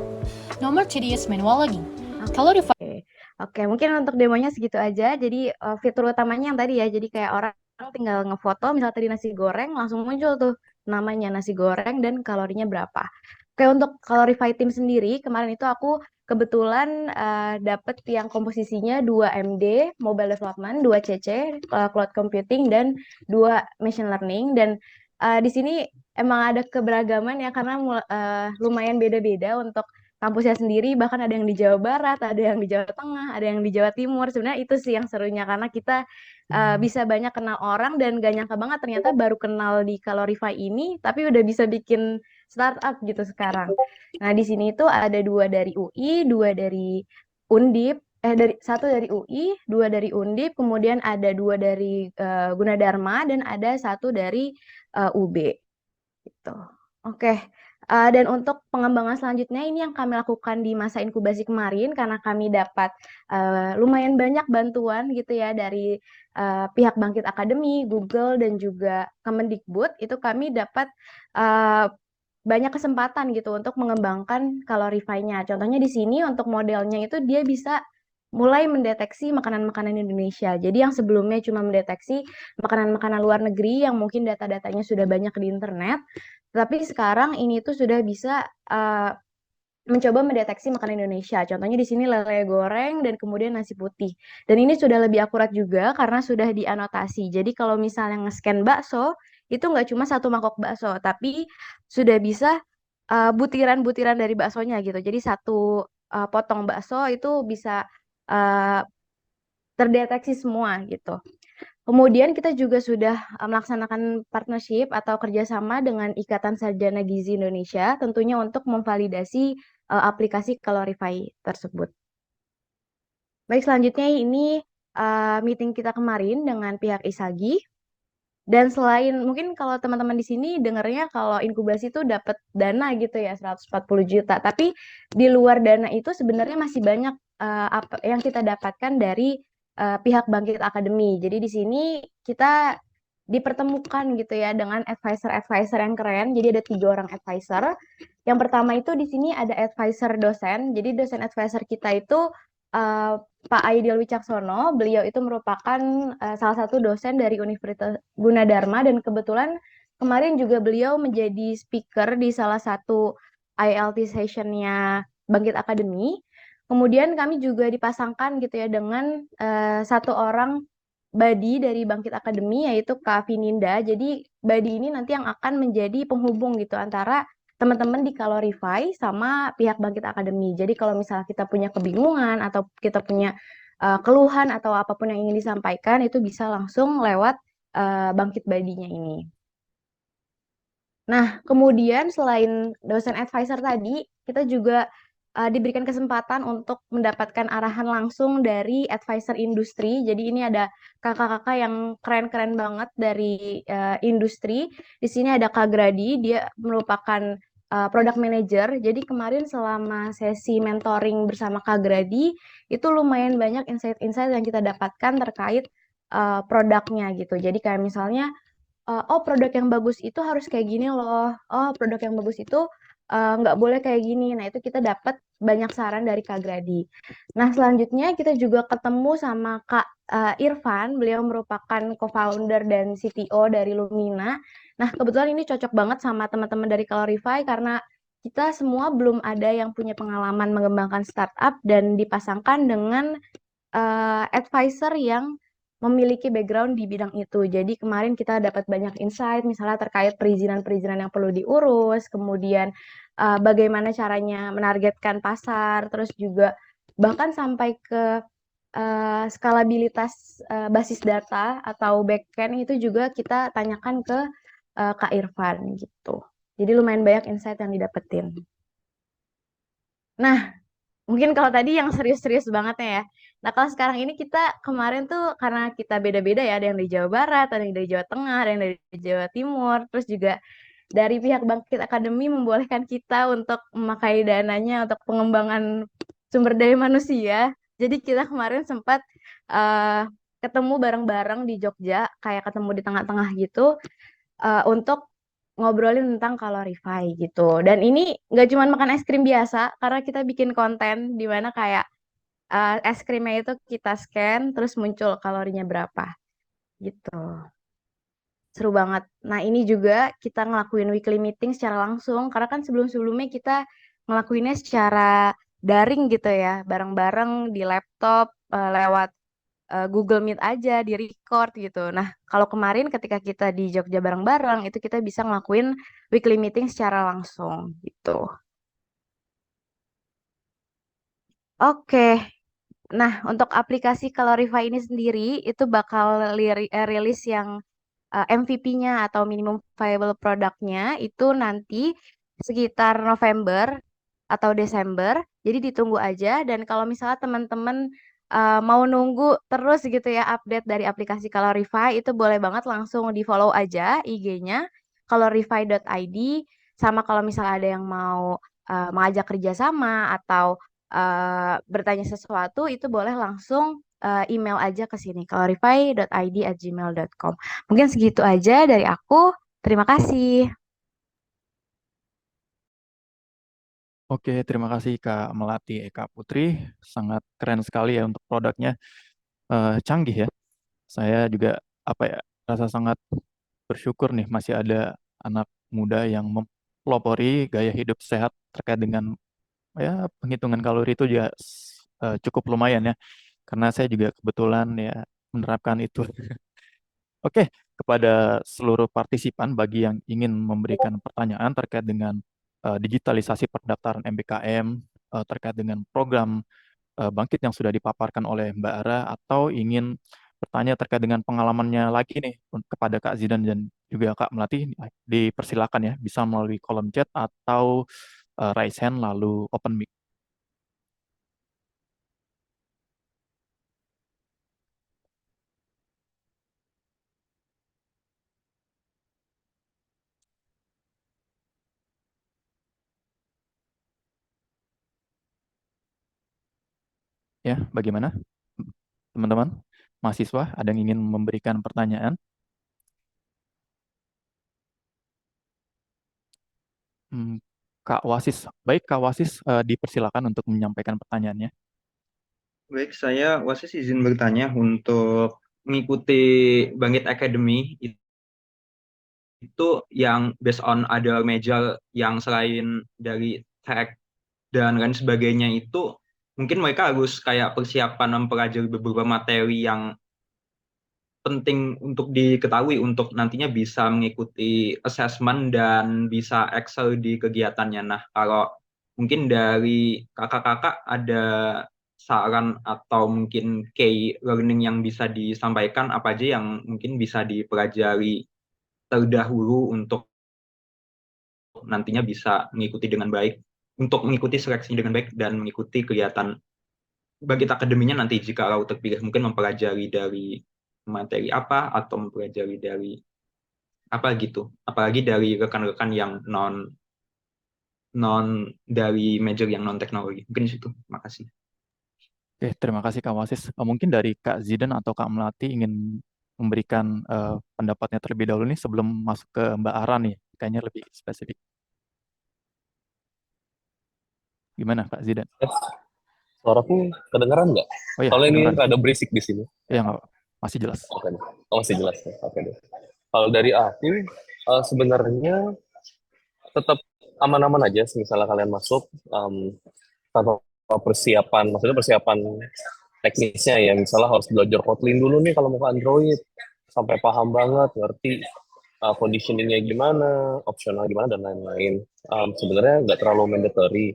No more tedious manual logging. Calorify. Oke, mungkin untuk demonya segitu aja. Jadi fitur utamanya yang tadi ya, jadi kayak orang tinggal ngefoto, misalnya tadi nasi goreng, langsung muncul tuh namanya nasi goreng dan kalorinya berapa. Oke, untuk Calorify Team sendiri, kemarin itu aku kebetulan dapet yang komposisinya 2 MD, Mobile Development, 2 CC, Cloud Computing, dan 2 Machine Learning. Dan di sini emang ada keberagaman ya, karena lumayan beda-beda untuk kampusnya sendiri, bahkan ada yang di Jawa Barat, ada yang di Jawa Tengah, ada yang di Jawa Timur. Sebenarnya itu sih yang serunya, karena kita bisa banyak kenal orang dan gak nyangka banget ternyata baru kenal di Calorify ini, tapi udah bisa bikin startup gitu sekarang. Nah, di sini itu ada 2 dari UI, 2 dari Undip, satu dari UI, 2 dari Undip, kemudian ada 2 dari Gunadarma, dan ada 1 dari UB. Gitu. Oke. Dan untuk pengembangan selanjutnya ini yang kami lakukan di masa inkubasi kemarin karena kami dapat lumayan banyak bantuan gitu ya dari pihak Bangkit Academy, Google, dan juga Kemendikbud. Itu kami dapat banyak kesempatan gitu untuk mengembangkan Calorify-nya. Contohnya di sini untuk modelnya itu dia bisa mulai mendeteksi makanan-makanan Indonesia. Jadi yang sebelumnya cuma mendeteksi makanan-makanan luar negeri yang mungkin data-datanya sudah banyak di internet, tapi sekarang ini tuh sudah bisa mencoba mendeteksi makanan Indonesia. Contohnya di sini lele goreng dan kemudian nasi putih. Dan ini sudah lebih akurat juga karena sudah dianotasi. Jadi kalau misalnya nge-scan bakso, itu nggak cuma 1 mangkok bakso, tapi sudah bisa butiran-butiran dari baksonya gitu. Jadi 1 potong bakso itu bisa terdeteksi semua gitu. Kemudian kita juga sudah melaksanakan partnership atau kerjasama dengan Ikatan Sarjana Gizi Indonesia, tentunya untuk memvalidasi aplikasi Calorify tersebut. Baik, selanjutnya ini meeting kita kemarin dengan pihak ISAGI. Dan selain mungkin kalau teman-teman di sini dengarnya kalau inkubasi itu dapat dana gitu ya 140 juta, tapi di luar dana itu sebenarnya masih banyak apa yang kita dapatkan dari pihak Bangkit Academy. Jadi di sini kita dipertemukan gitu ya dengan advisor-advisor yang keren. Jadi ada 3 orang advisor. Yang pertama itu di sini ada advisor dosen. Jadi dosen advisor kita itu Pak Aidil Wicaksono. Beliau itu merupakan salah satu dosen dari Universitas Gunadarma dan kebetulan kemarin juga beliau menjadi speaker di salah satu ILT sessionnya Bangkit Academy. Kemudian kami juga dipasangkan gitu ya dengan satu orang Badi dari Bangkit Academy, yaitu Kak Vininda. Jadi Badi ini nanti yang akan menjadi penghubung gitu antara teman-teman di Calorify sama pihak Bangkit Academy. Jadi kalau misalnya kita punya kebingungan atau kita punya keluhan atau apapun yang ingin disampaikan, itu bisa langsung lewat Bangkit Badinya ini. Nah, kemudian selain dosen advisor tadi, kita juga diberikan kesempatan untuk mendapatkan arahan langsung dari advisor industri. Jadi ini ada kakak-kakak yang keren-keren banget dari industri. Di sini ada Kak Gradi, dia merupakan product manager. Jadi kemarin selama sesi mentoring bersama Kak Gradi, itu lumayan banyak insight-insight yang kita dapatkan terkait produknya gitu. Jadi kayak misalnya, oh produk yang bagus itu harus kayak gini loh. Oh produk yang bagus itu nggak boleh kayak gini. Nah itu kita dapat banyak saran dari Kak Gradi. Nah selanjutnya kita juga ketemu sama Kak Irfan. Beliau merupakan co-founder dan CTO dari Lumina. Nah kebetulan ini cocok banget sama teman-teman dari Calorify karena kita semua belum ada yang punya pengalaman mengembangkan startup dan dipasangkan dengan advisor yang memiliki background di bidang itu. Jadi kemarin kita dapat banyak insight, misalnya terkait perizinan-perizinan yang perlu diurus, kemudian bagaimana caranya menargetkan pasar, terus juga bahkan sampai ke skalabilitas basis data atau backend itu juga kita tanyakan ke Kak Irfan gitu. Jadi lumayan banyak insight yang didapetin. Nah, mungkin kalau tadi yang serius-serius banget ya. Nah, kalau sekarang ini kita kemarin tuh karena kita beda-beda ya, ada yang dari Jawa Barat, ada yang dari Jawa Tengah, ada yang dari Jawa Timur, terus juga dari pihak Bangkit Academy membolehkan kita untuk memakai dananya untuk pengembangan sumber daya manusia. Jadi kita kemarin sempat ketemu bareng-bareng di Jogja, kayak ketemu di tengah-tengah gitu, untuk ngobrolin tentang Calorify gitu. Dan ini nggak cuma makan es krim biasa, karena kita bikin konten di mana kayak es krimnya itu kita scan, terus muncul kalorinya berapa gitu. Seru banget. Nah ini juga kita ngelakuin weekly meeting secara langsung, karena kan sebelum-sebelumnya kita ngelakuinnya secara daring gitu ya, bareng-bareng di laptop, lewat Google Meet aja, di record gitu. Nah, kalau kemarin ketika kita di Jogja bareng-bareng, itu kita bisa ngelakuin weekly meeting secara langsung gitu. Oke, nah untuk aplikasi Calorify ini sendiri, itu bakal rilis yang MVP-nya atau minimum viable product-nya itu nanti sekitar November atau Desember. Jadi ditunggu aja, dan kalau misalnya teman-teman mau nunggu terus gitu ya update dari aplikasi Calorify, itu boleh banget langsung di-follow aja IG-nya calorify.id. Sama kalau misalnya ada yang mau mengajak kerjasama atau bertanya sesuatu, itu boleh langsung email aja ke sini calorify.id@gmail.com. Mungkin segitu aja dari aku. Terima kasih. Oke, terima kasih Kak Melati Eka Putri. Sangat keren sekali ya untuk produknya. Canggih ya. Saya juga rasa sangat bersyukur nih masih ada anak muda yang mempelopori gaya hidup sehat terkait dengan penghitungan kalori itu juga cukup lumayan ya. Karena saya juga kebetulan ya menerapkan itu. Oke, kepada seluruh partisipan bagi yang ingin memberikan pertanyaan terkait dengan digitalisasi pendaftaran MBKM, terkait dengan program Bangkit yang sudah dipaparkan oleh Mbak Ara, atau ingin bertanya terkait dengan pengalamannya lagi nih kepada Kak Zidan dan juga Kak Melati, dipersilakan ya, bisa melalui kolom chat atau raise hand lalu open mic. Ya, bagaimana teman-teman? Mahasiswa, ada yang ingin memberikan pertanyaan? Kak Wasis, baik Kak Wasis, dipersilakan untuk menyampaikan pertanyaannya. Baik, saya Wasis izin bertanya untuk mengikuti Bangkit Academy itu yang based on ada major yang selain dari tech dan lain sebagainya itu mungkin mereka harus kayak persiapan mempelajari beberapa materi yang penting untuk diketahui untuk nantinya bisa mengikuti assessment dan bisa excel di kegiatannya. Nah, kalau mungkin dari kakak-kakak ada saran atau mungkin key learning yang bisa disampaikan apa aja yang mungkin bisa dipelajari terdahulu untuk nantinya bisa mengikuti dengan baik, untuk mengikuti seleksi dengan baik dan mengikuti kegiatan bagi akademinya nanti jika kalau terpilih mungkin mempelajari dari materi apa atau mempelajari dari apa gitu, apalagi dari rekan-rekan yang non non dari major yang non teknologi. Mungkin di situ. Makasih. Oke, terima kasih Kak Wasis. Mungkin dari Kak Zidan atau Kak Melati ingin memberikan pendapatnya terlebih dahulu nih sebelum masuk ke Mbak Ara nih. Kayaknya lebih spesifik. Gimana Kak Zidan? Suaraku kedengeran nggak? Oh ya, Kalau ini kedengeran. rada berisik di sini. Ya nggak, masih jelas. Oke, oh masih jelas ya. Oke deh. Kalau dari aku sebenarnya tetap aman-aman aja. Misalnya kalian masuk tanpa persiapan, maksudnya persiapan teknisnya ya. Misalnya harus belajar Kotlin dulu nih kalau mau ke Android, sampai paham banget, ngerti conditioningnya gimana, opsional gimana dan lain-lain. Sebenarnya nggak terlalu mandatory.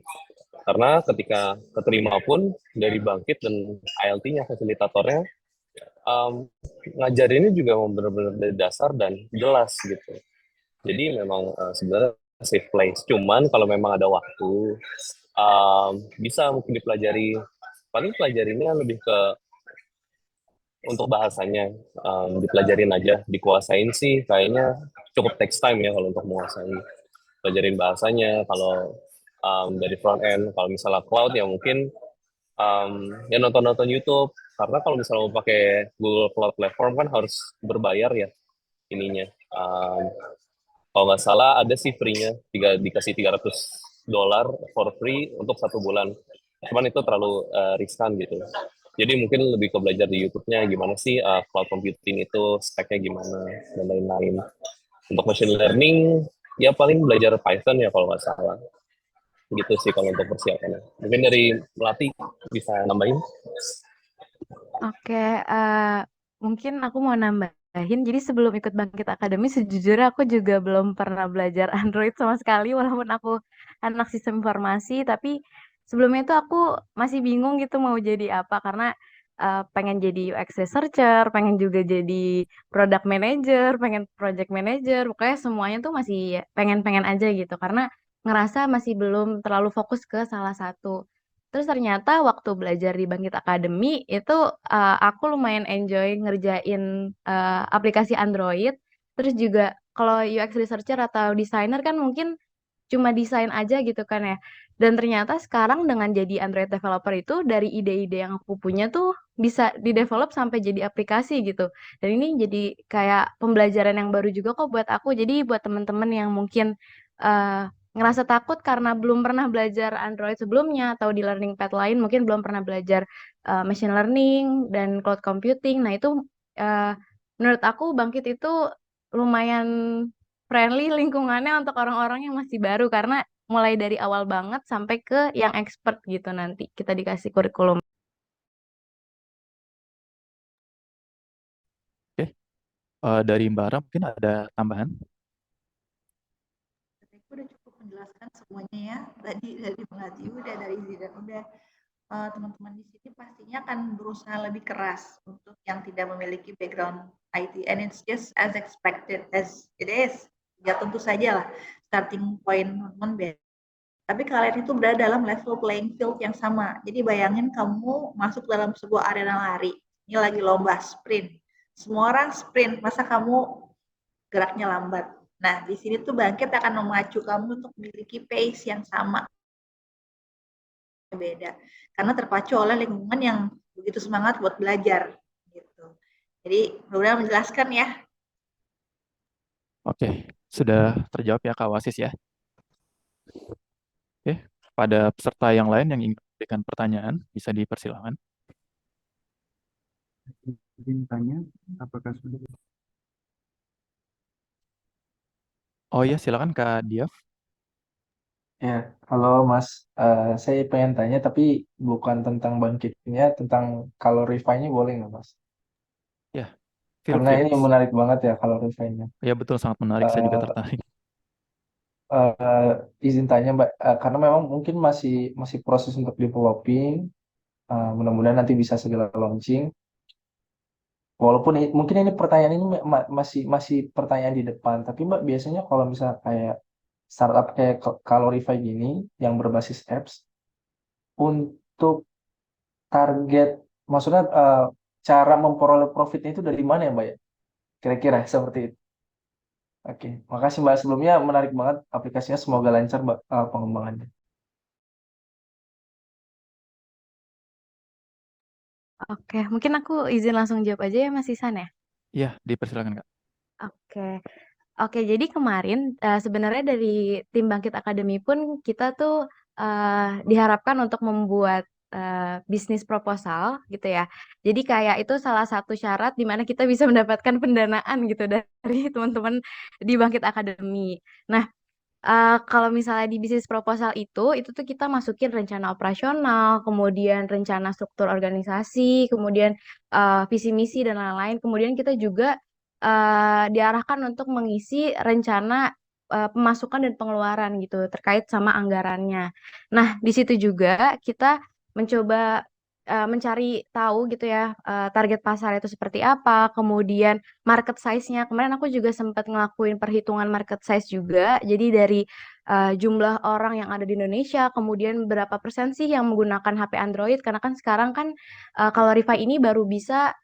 Karena ketika keterima pun dari Bangkit dan ILT-nya fasilitatornya ngajarinnya juga mau benar-benar dari dasar dan jelas gitu. Jadi memang sebenarnya safe place. Cuman kalau memang ada waktu bisa mungkin dipelajari. Paling pelajarinya lebih ke untuk bahasanya dipelajarin aja, dikuasain sih kayaknya cukup takes time ya kalau untuk menguasai. Pelajarin bahasanya kalau dari front end, kalau misalnya cloud ya mungkin ya nonton-nonton YouTube. Karena kalau misalnya mau pakai Google Cloud Platform kan harus berbayar ya ininya. Kalau nggak salah ada sih free-nya, dikasih $300 for free untuk 1 bulan. Cuman itu terlalu riskan gitu. Jadi mungkin lebih ke belajar di YouTube-nya gimana sih cloud computing itu, spek-nya gimana, dan lain-lain. Untuk machine learning, ya paling belajar Python ya kalau nggak salah. Gitu sih kalau untuk persiapannya. Mungkin dari Melati bisa nambahin? Oke, mungkin aku mau nambahin. Jadi sebelum ikut Bangkit Akademi, sejujurnya aku juga belum pernah belajar Android sama sekali, walaupun aku anak sistem informasi. Tapi sebelumnya itu aku masih bingung gitu mau jadi apa, karena pengen jadi UX researcher, pengen juga jadi product manager, pengen project manager. Pokoknya semuanya tuh masih pengen-pengen aja gitu, karena ngerasa masih belum terlalu fokus ke salah satu. Terus ternyata waktu belajar di Bangkit Academy itu aku lumayan enjoy ngerjain aplikasi Android. Terus juga kalau UX researcher atau designer kan mungkin cuma desain aja gitu kan ya. Dan ternyata sekarang dengan jadi Android developer itu dari ide-ide yang aku punya tuh bisa di-develop sampai jadi aplikasi gitu. Dan ini jadi kayak pembelajaran yang baru juga kok buat aku. Jadi buat teman-teman yang mungkin eh, ngerasa takut karena belum pernah belajar Android sebelumnya atau di learning path lain mungkin belum pernah belajar machine learning dan cloud computing. Nah, itu eh, menurut aku Bangkit itu lumayan friendly lingkungannya untuk orang-orang yang masih baru karena mulai dari awal banget sampai ke yang expert gitu nanti kita dikasih kurikulum. Oke, dari Mbak Ara mungkin ada tambahan? Aku udah cukup menjelaskan semuanya ya. Tadi dari Melati udah, dari Zidan udah. Teman-teman di sini pastinya akan berusaha lebih keras untuk yang tidak memiliki background IT, and it's just as expected as it is. Ya tentu saja lah starting point teman-teman beda. Tapi kalian itu berada dalam level playing field yang sama. Jadi bayangin kamu masuk dalam sebuah arena lari. Ini lagi lomba sprint. Semua orang sprint, masa kamu geraknya lambat. Nah, di sini tuh Bangkit akan memacu kamu untuk memiliki pace yang sama, beda karena terpacu oleh lingkungan yang begitu semangat buat belajar gitu. Jadi mudah-mudahan menjelaskan ya. Oke, sudah terjawab ya Kak Wasis ya. Oke, pada peserta yang lain yang ingin memberikan pertanyaan bisa dipersilakan. Izin tanya, apakah sudah? Oh iya, silakan Kak Diaf. Ya, halo Mas. Saya pengen tanya, tapi bukan tentang bangkitnya, tentang Calorify-nya boleh nggak Mas? Ya, feel Karena free, ini Mas. menarik banget ya Calorify-nya. Ya, betul, sangat menarik. Saya juga Eh, tertarik. izin tanya Mbak, karena memang mungkin masih masih proses untuk developing. Mudah-mudahan nanti bisa segera launching. Walaupun mungkin ini pertanyaan ini masih masih pertanyaan di depan, tapi Mbak biasanya kalau misalnya kayak startup kayak Calorify gini yang berbasis apps, untuk target, maksudnya cara memperoleh profitnya itu dari mana ya Mbak ya? Kira-kira seperti itu. Oke, makasih Mbak. Sebelumnya menarik banget aplikasinya. Semoga lancar Mbak pengembangannya. Oke, mungkin aku izin langsung jawab aja ya Mas Isan ya. Ya, dipersilakan, Kak. Oke. Oke, jadi kemarin sebenarnya dari tim Bangkit Academy pun kita tuh diharapkan untuk membuat bisnis proposal gitu ya. Jadi kayak itu salah satu syarat di mana kita bisa mendapatkan pendanaan gitu dari teman-teman di Bangkit Academy. Nah, kalau misalnya di bisnis proposal itu tuh kita masukin rencana operasional, kemudian rencana struktur organisasi, kemudian visi misi dan lain-lain. Kemudian kita juga diarahkan untuk mengisi rencana pemasukan dan pengeluaran gitu terkait sama anggarannya. Nah, di situ juga kita mencoba mencari tahu gitu ya target pasar itu seperti apa, kemudian market size-nya. Kemarin aku juga sempat ngelakuin perhitungan market size juga. Jadi dari jumlah orang yang ada di Indonesia, kemudian berapa persen sih yang menggunakan HP Android? Karena kan sekarang kan Calorify ini baru bisa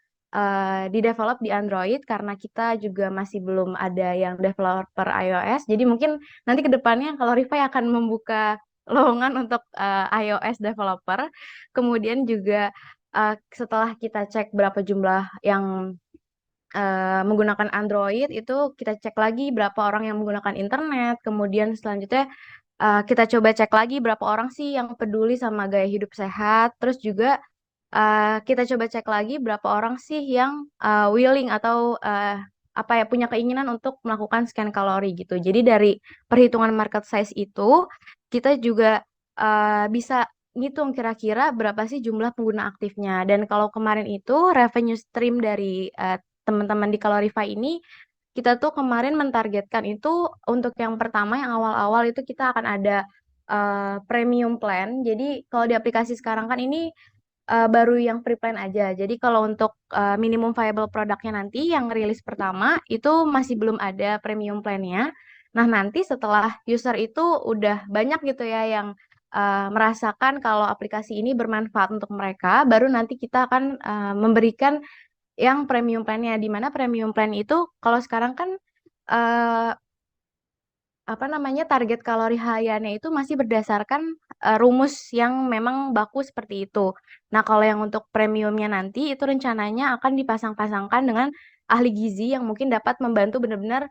di-develop di Android karena kita juga masih belum ada yang developer iOS. Jadi mungkin nanti ke depannya Calorify akan membuka lowongan untuk iOS developer. Kemudian juga setelah kita cek berapa jumlah yang menggunakan Android, itu kita cek lagi berapa orang yang menggunakan internet. Kemudian selanjutnya kita coba cek lagi berapa orang sih yang peduli sama gaya hidup sehat. Terus juga kita coba cek lagi berapa orang sih yang willing atau apa ya punya keinginan untuk melakukan scan kalori gitu. Jadi dari perhitungan market size itu kita juga bisa ngitung kira-kira berapa sih jumlah pengguna aktifnya. Dan kalau kemarin itu revenue stream dari teman-teman di Calorify ini kita tuh kemarin mentargetkan itu untuk yang pertama yang awal-awal itu kita akan ada premium plan. Jadi kalau di aplikasi sekarang kan ini baru yang pre-plan aja. Jadi kalau untuk minimum viable produknya nanti yang rilis pertama itu masih belum ada premium plan-nya. Nah, nanti setelah user itu udah banyak gitu ya yang merasakan kalau aplikasi ini bermanfaat untuk mereka, baru nanti kita akan memberikan yang premium plan-nya. Di mana premium plan itu kalau sekarang kan eh, apa namanya target kalori hariannya itu masih berdasarkan rumus yang memang baku seperti itu. Nah, kalau yang untuk premiumnya nanti itu rencananya akan dipasang-pasangkan dengan ahli gizi yang mungkin dapat membantu benar-benar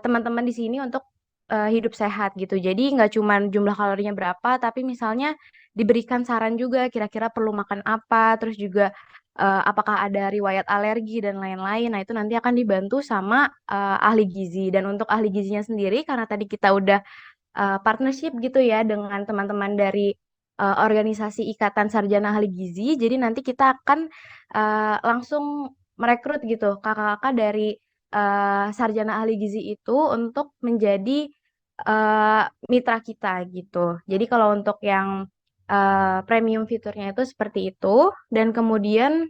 teman-teman di sini untuk hidup sehat gitu. Jadi nggak cuma jumlah kalorinya berapa, tapi misalnya diberikan saran juga kira-kira perlu makan apa, terus juga apakah ada riwayat alergi dan lain-lain. Nah, itu nanti akan dibantu sama ahli gizi. Dan untuk ahli gizinya sendiri, karena tadi kita udah partnership gitu ya dengan teman-teman dari organisasi Ikatan Sarjana Ahli Gizi, jadi nanti kita akan langsung merekrut gitu kakak-kakak dari sarjana ahli gizi itu untuk menjadi mitra kita gitu. Jadi kalau untuk yang premium fiturnya itu seperti itu, dan kemudian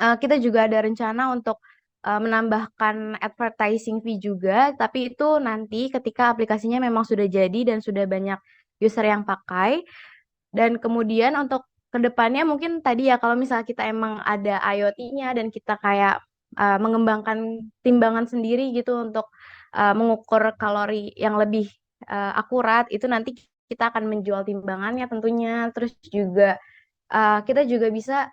kita juga ada rencana untuk menambahkan advertising fee juga, tapi itu nanti ketika aplikasinya memang sudah jadi dan sudah banyak user yang pakai. Dan kemudian untuk kedepannya mungkin tadi ya kalau misalnya kita emang ada IoT-nya dan kita kayak mengembangkan timbangan sendiri gitu untuk mengukur kalori yang lebih akurat, itu nanti kita akan menjual timbangannya tentunya. Terus juga kita juga bisa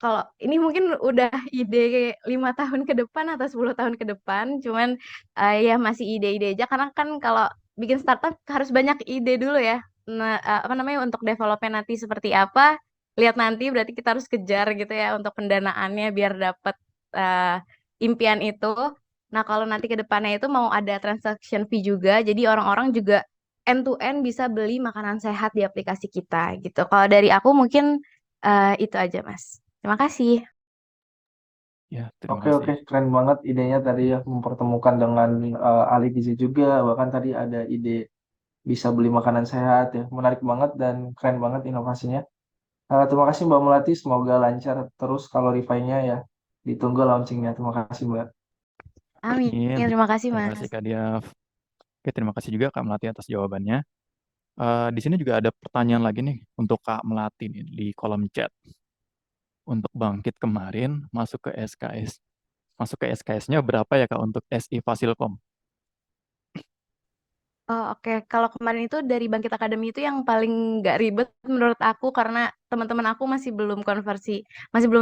kalau ini mungkin udah ide 5 tahun ke depan atau 10 tahun ke depan, cuman ya masih ide-ide aja karena kan kalau bikin startup harus banyak ide dulu ya. Nah, apa namanya untuk developnya nanti seperti apa, lihat nanti berarti kita harus kejar gitu ya untuk pendanaannya biar dapat impian itu. Nah, kalau nanti ke depannya itu mau ada transaction fee juga, jadi orang-orang juga end to end bisa beli makanan sehat di aplikasi kita gitu. Kalau dari aku mungkin itu aja, Mas. Terima kasih. Ya, terima Oke, kasih. keren banget idenya tadi ya, mempertemukan dengan ahli gizi juga. Bahkan tadi ada ide bisa beli makanan sehat ya. Menarik banget dan keren banget inovasinya. Terima kasih Mbak Melati, semoga lancar terus kalau Rifai-nya ya. Ditunggu launchingnya. Terima kasih Mbak. Amin. Amin. Terima kasih, Terima kasih Mas. Kak Diaf. Oke, terima kasih juga Kak Melati atas jawabannya. Di sini juga ada pertanyaan lagi nih untuk Kak Melati nih di kolom chat. Untuk Bangkit kemarin masuk ke SKS. Masuk ke SKS-nya berapa ya Kak untuk SI Fasilkom? Oh, oke. Kalau kemarin itu dari Bangkit Academy itu yang paling nggak ribet menurut aku karena teman-teman aku masih belum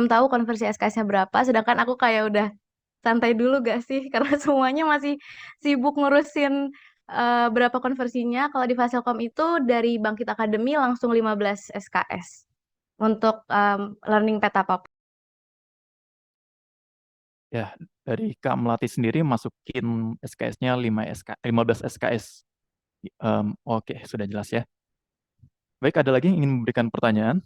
tahu konversi SKS-nya berapa, sedangkan aku kayak udah santai dulu gak sih karena semuanya masih sibuk ngurusin berapa konversinya. Kalau di Fasilkom itu dari Bangkit Academy langsung 15 SKS untuk learning petapap. Ya, dari Kak Melati sendiri masukin SKS-nya 15 SKS. Oke, sudah jelas ya. Baik, ada lagi yang ingin memberikan pertanyaan?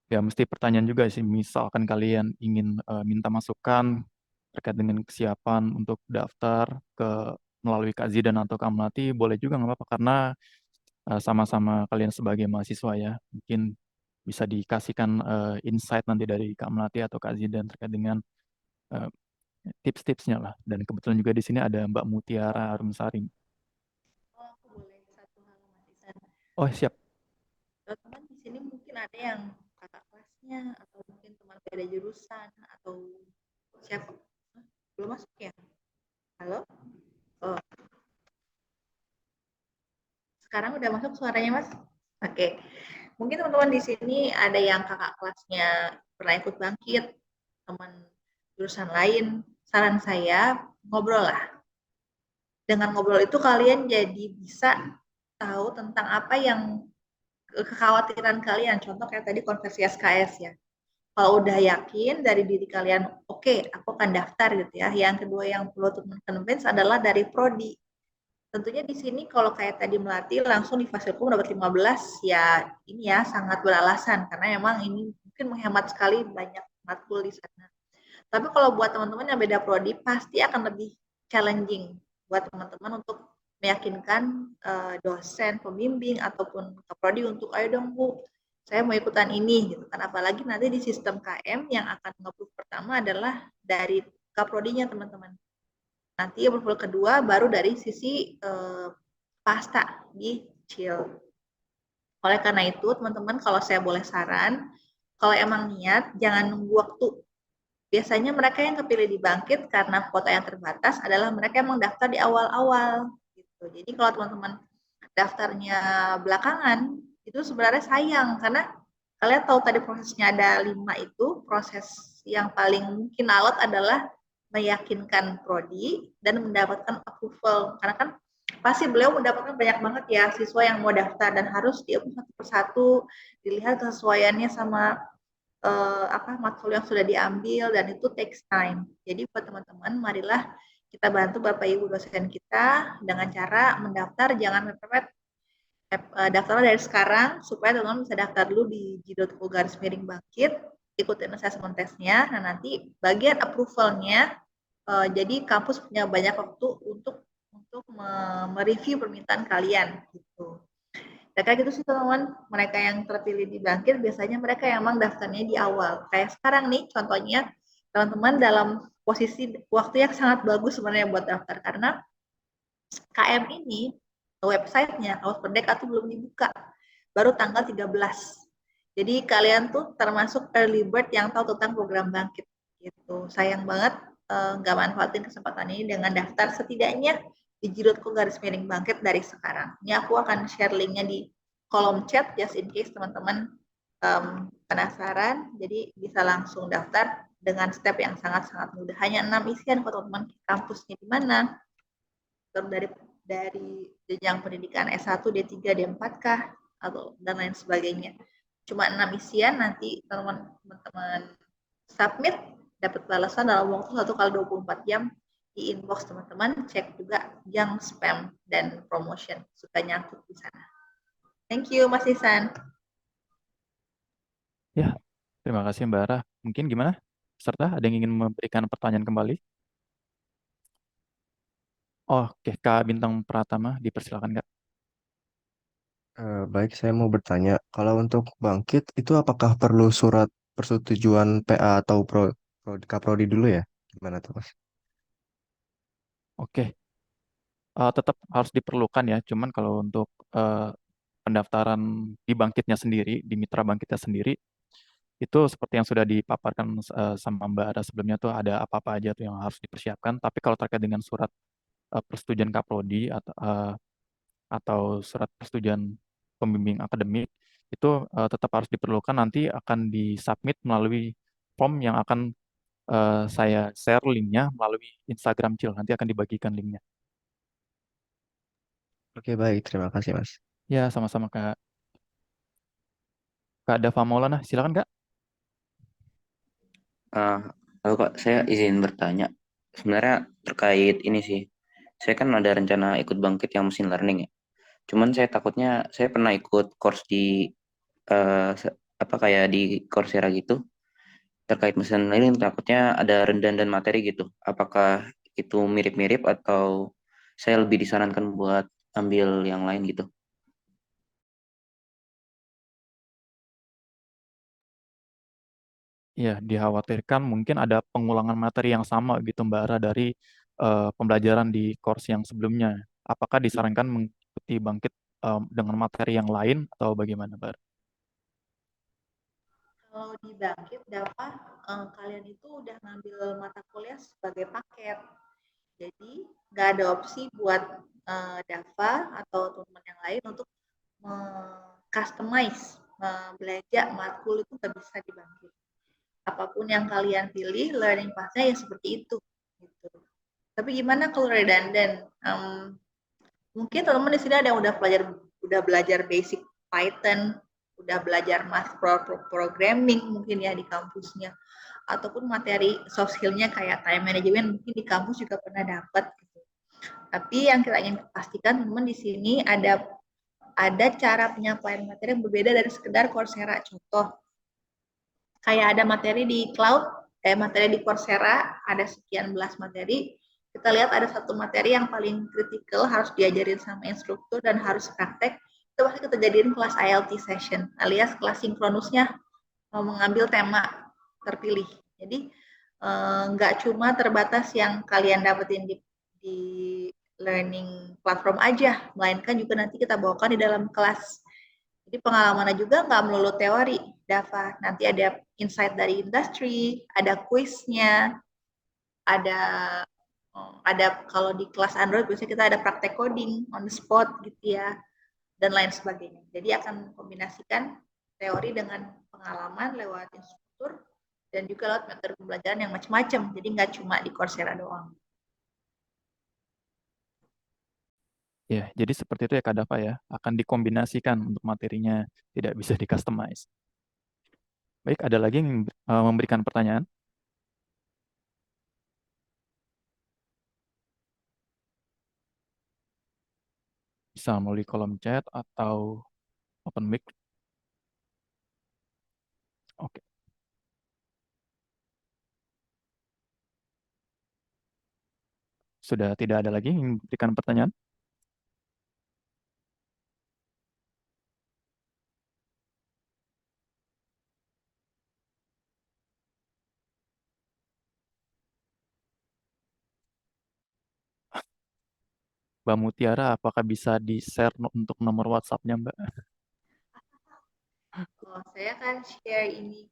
Ya, mesti pertanyaan juga sih. Misalkan kalian ingin minta masukan terkait dengan kesiapan untuk daftar melalui Kak Zidan atau Kak Melati, boleh juga nggak apa-apa karena sama-sama kalian sebagai mahasiswa ya. Mungkin bisa dikasihkan insight nanti dari Kak Melati atau Kak Zidan terkait dengan eh, tips-tipsnya lah. Dan kebetulan juga di sini ada Mbak Mutiara Arumsari. Oh, aku boleh satu hal Mas Isan. Oh, siap. Teman-teman di sini mungkin ada yang kakak kelasnya atau mungkin teman beda jurusan atau siapa? Hah? Belum masuk ya? Halo? Oh, sekarang udah masuk suaranya Mas? Oke. Mungkin teman-teman di sini ada yang kakak kelasnya pernah ikut Bangkit, teman jurusan lain. Saran saya ngobrol lah. Dengan ngobrol itu kalian jadi bisa tahu tentang apa yang kekhawatiran kalian. Contoh kayak tadi konversi SKS ya. Kalau udah yakin dari diri kalian, oke, aku akan daftar gitu ya. Yang kedua yang perlu convince adalah dari prodi. Tentunya di sini kalau kayak tadi melatih langsung di Fasilkom dapat 15 ya ini ya sangat beralasan karena memang ini mungkin menghemat sekali banyak matkul di sana. Tapi kalau buat teman-teman yang beda prodi pasti akan lebih challenging buat teman-teman untuk meyakinkan dosen, pembimbing ataupun ke prodi untuk ayo dong Bu, saya mau ikutan ini gitu kan. Apalagi nanti di sistem KM yang akan nge-approve pertama adalah dari kaprodinya teman-teman. Nanti approval kedua baru dari sisi pasta di CIL. Oleh karena itu, teman-teman kalau saya boleh saran, kalau emang niat jangan nunggu waktu. Biasanya mereka yang kepilih di Bangkit karena kuota yang terbatas adalah mereka yang mendaftar di awal-awal gitu. Jadi kalau teman-teman daftarnya belakangan itu sebenarnya sayang karena kalian tahu tadi prosesnya ada 5 itu, proses yang paling mungkin alot adalah meyakinkan prodi dan mendapatkan approval karena kan pasti beliau mendapatkan banyak banget ya siswa yang mau daftar dan harus diapprove satu persatu, dilihat kesesuaiannya sama matkul yang sudah diambil dan itu takes time. Jadi buat teman-teman marilah kita bantu Bapak Ibu dosen kita dengan cara mendaftar, jangan mepet-mepet, daftar dari sekarang supaya teman-teman bisa daftar dulu di G.O/Bangkit, ikutin assessment testnya. Nah nanti bagian approvalnya, jadi kampus punya banyak waktu untuk mereview permintaan kalian gitu. Dan kayak gitu sih teman-teman, mereka yang terpilih di Bangkit biasanya mereka yang emang daftarnya di awal. Kayak sekarang nih contohnya teman-teman dalam posisi waktu yang sangat bagus sebenarnya buat daftar karena KM ini websitenya Kampus Merdeka tuh belum dibuka, baru tanggal 13. Jadi kalian tuh termasuk early bird yang tahu tentang program Bangkit gitu. Sayang banget nggak manfaatin kesempatan ini dengan daftar setidaknya di G.O/Bangkit dari sekarang. Ini aku akan share linknya di kolom chat just in case teman-teman penasaran. Jadi bisa langsung daftar dengan step yang sangat-sangat mudah. Hanya 6 isian kalau teman-teman kampusnya di mana, terus dari jenjang pendidikan S1, D3, D4 kah, atau dan lain sebagainya. Cuma 6 isian, nanti teman-teman submit, dapat balasan dalam waktu 1 kali 24 jam, di inbox teman-teman, cek juga junk spam dan promotion, suka nyangkut di sana. Thank you, Mas Ihsan. Ya, terima kasih Mbak Ara. Mungkin gimana? Serta ada yang ingin memberikan pertanyaan kembali? Oke, Kak Bintang Pratama, dipersilakan Kak. Baik, saya mau bertanya, kalau untuk bangkit itu apakah perlu surat persetujuan PA atau Kaprodi dulu ya? Gimana tuh, Mas? Oke, tetap harus diperlukan ya. Cuman kalau untuk pendaftaran di bangkitnya sendiri, di mitra bangkitnya sendiri, itu seperti yang sudah dipaparkan sama Mbak Ara sebelumnya tuh ada apa-apa aja tuh yang harus dipersiapkan. Tapi kalau terkait dengan surat persetujuan Kaprodi atau surat persetujuan pembimbing akademik itu tetap harus diperlukan, nanti akan disubmit melalui form yang akan saya share linknya melalui Instagram Cil, nanti akan dibagikan linknya. Oke, baik. Terima kasih, Mas. Ya, sama-sama Kak. Kak Dava Maulana, silakan Kak. Lalu Kak, saya izin bertanya. Sebenarnya terkait ini sih, saya kan ada rencana ikut bangkit yang machine learning ya. Cuman saya takutnya, saya pernah ikut course di apa kayak di Coursera gitu, terkait machine learning takutnya ada redundant materi gitu. Apakah itu mirip-mirip atau saya lebih disarankan buat ambil yang lain gitu? Ya, dikhawatirkan mungkin ada pengulangan materi yang sama gitu Mbak Ara dari pembelajaran di course yang sebelumnya. Apakah disarankan mengikuti bangkit dengan materi yang lain atau bagaimana Mbak Ara? Kalau di Bangkit, dapat kalian itu udah ngambil mata kuliah sebagai paket. Jadi nggak ada opsi buat Dava atau teman yang lain untuk customize belajar matkul itu nggak bisa di Bangkit. Apapun yang kalian pilih, learning path-nya ya seperti itu. Gitu. Tapi gimana kalau redundant? Mungkin teman-teman di sini ada yang udah belajar basic Python, udah belajar math programming mungkin ya di kampusnya, ataupun materi soft skill-nya kayak time management mungkin di kampus juga pernah dapat. Gitu. Tapi yang kita ingin pastikan teman-teman di sini ada cara penyampaian materi yang berbeda dari sekedar Coursera. Contoh, kayak ada materi di cloud, materi di Coursera, ada sekian belas materi. Kita lihat ada satu materi yang paling kritikal harus diajarin sama instruktur dan harus praktek. Itu pasti kita jadiin kelas ILT session, alias kelas sinkronusnya mengambil tema terpilih. Jadi nggak cuma terbatas yang kalian dapetin di learning platform aja, melainkan juga nanti kita bawakan di dalam kelas. Jadi pengalamannya juga nggak melulu teori, Dava. Nanti ada insight dari industri, ada kuisnya, ada kalau di kelas Android biasanya kita ada praktek coding on the spot gitu ya, dan lain sebagainya. Jadi akan kombinasikan teori dengan pengalaman lewat instruktur dan juga lewat metode pembelajaran yang macam-macam. Jadi nggak cuma di Coursera doang. Ya, jadi seperti itu ya Kak Dava ya, akan dikombinasikan untuk materinya, tidak bisa di-customize. Baik, ada lagi yang memberikan pertanyaan? Bisa melalui kolom chat atau open mic. Oke. Sudah tidak ada lagi yang memberikan pertanyaan? Mbak Mutiara, apakah bisa di-share untuk nomor WhatsApp-nya, Mbak? Saya akan share ini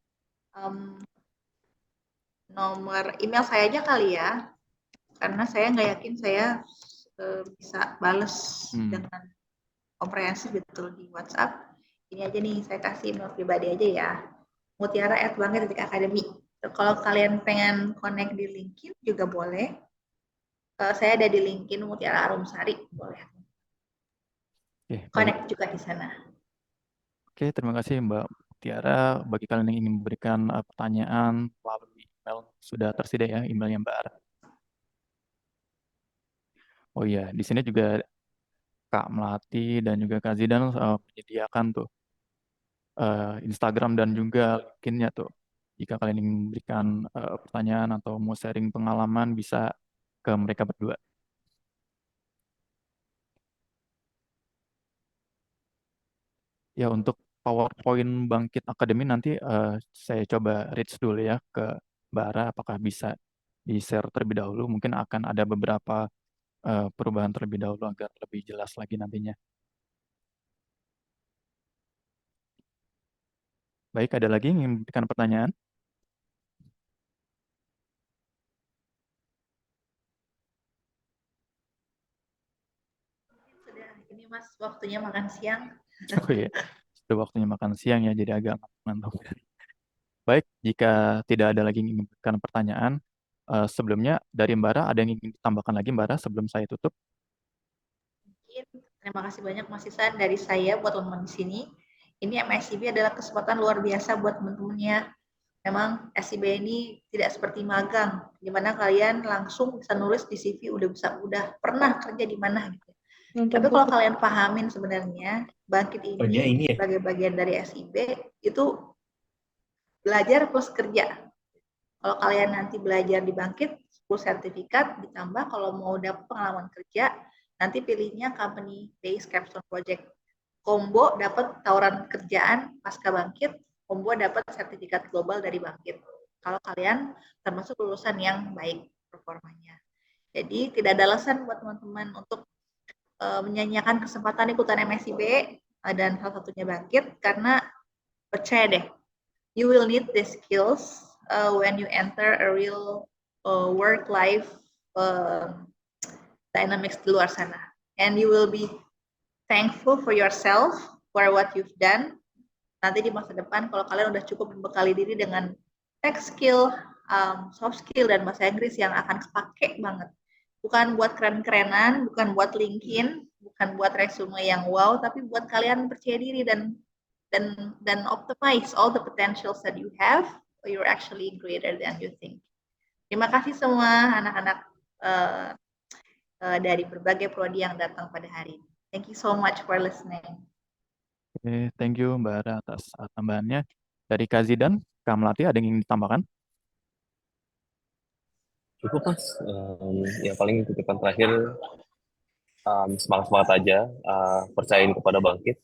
nomor email saya aja kali ya, karena saya nggak yakin saya bisa bales dengan komprehensif betul di WhatsApp. Ini aja nih, saya kasih email pribadi aja ya, mutiara@bangkit.academy. Kalau kalian pengen connect di LinkedIn juga boleh. Saya ada di LinkedIn Mutiara Arumsari, boleh. Connect juga di sana. Oke, terima kasih Mbak Mutiara. Bagi kalian yang ingin memberikan pertanyaan melalui email, sudah tersedia ya emailnya Mbak Ara. Oh iya, di sini juga Kak Melati dan juga Kak Zidan menyediakan tuh Instagram dan juga LinkedIn-nya tuh. Jika kalian ingin memberikan pertanyaan atau mau sharing pengalaman bisa ke mereka berdua. Ya untuk PowerPoint Bangkit Academy nanti saya coba reach dulu ya ke Bara apakah bisa di-share terlebih dahulu. Mungkin akan ada beberapa perubahan terlebih dahulu agar lebih jelas lagi nantinya. Baik, ada lagi yang ingin memberikan pertanyaan? Sudah, ini Mas waktunya makan siang. Oh iya, sudah waktunya makan siang ya, jadi agak ngantuk. Baik, jika tidak ada lagi yang ingin memberikan pertanyaan, sebelumnya dari Mbara ada yang ingin ditambahkan lagi Mbara sebelum saya tutup? Mungkin terima kasih banyak Mas Isan dari saya buat teman-teman di sini. Ini MSIB adalah kesempatan luar biasa buat teman-temannya. Memang SIB ini tidak seperti magang, di mana kalian langsung bisa nulis di CV udah pernah kerja di mana gitu. Tapi kalau kalian pahamin sebenarnya Bangkit ini sebagai bagian dari SIB itu belajar plus kerja. Kalau kalian nanti belajar di Bangkit 10 sertifikat ditambah kalau mau dapat pengalaman kerja nanti pilihnya company based capstone project. Combo dapat tawaran kerjaan pasca Bangkit, combo dapat sertifikat global dari Bangkit. Kalau kalian termasuk lulusan yang baik performanya. Jadi tidak ada alasan buat teman-teman untuk menyanyiakan kesempatan ikutan MSIB dan salah satunya Bangkit karena percaya deh, you will need the skills when you enter a real work life dynamics di luar sana, and you will be thankful for yourself for what you've done. Nanti di masa depan kalau kalian udah cukup membekali diri dengan tech skill, soft skill dan bahasa Inggris yang akan kepake banget. Bukan buat keren-kerenan, bukan buat LinkedIn, bukan buat resume yang wow, tapi buat kalian percaya diri dan optimize all the potentials that you have, or you're actually greater than you think. Terima kasih semua anak-anak dari berbagai prodi yang datang pada hari ini. Thank you so much for listening. Oke, thank you Mbak Ara atas tambahannya. Dari Kak Zidan, Kak Melati ada yang ingin ditambahkan? Cukup Mas. Ya paling titipan terakhir semangat aja, percayain kepada Bangkit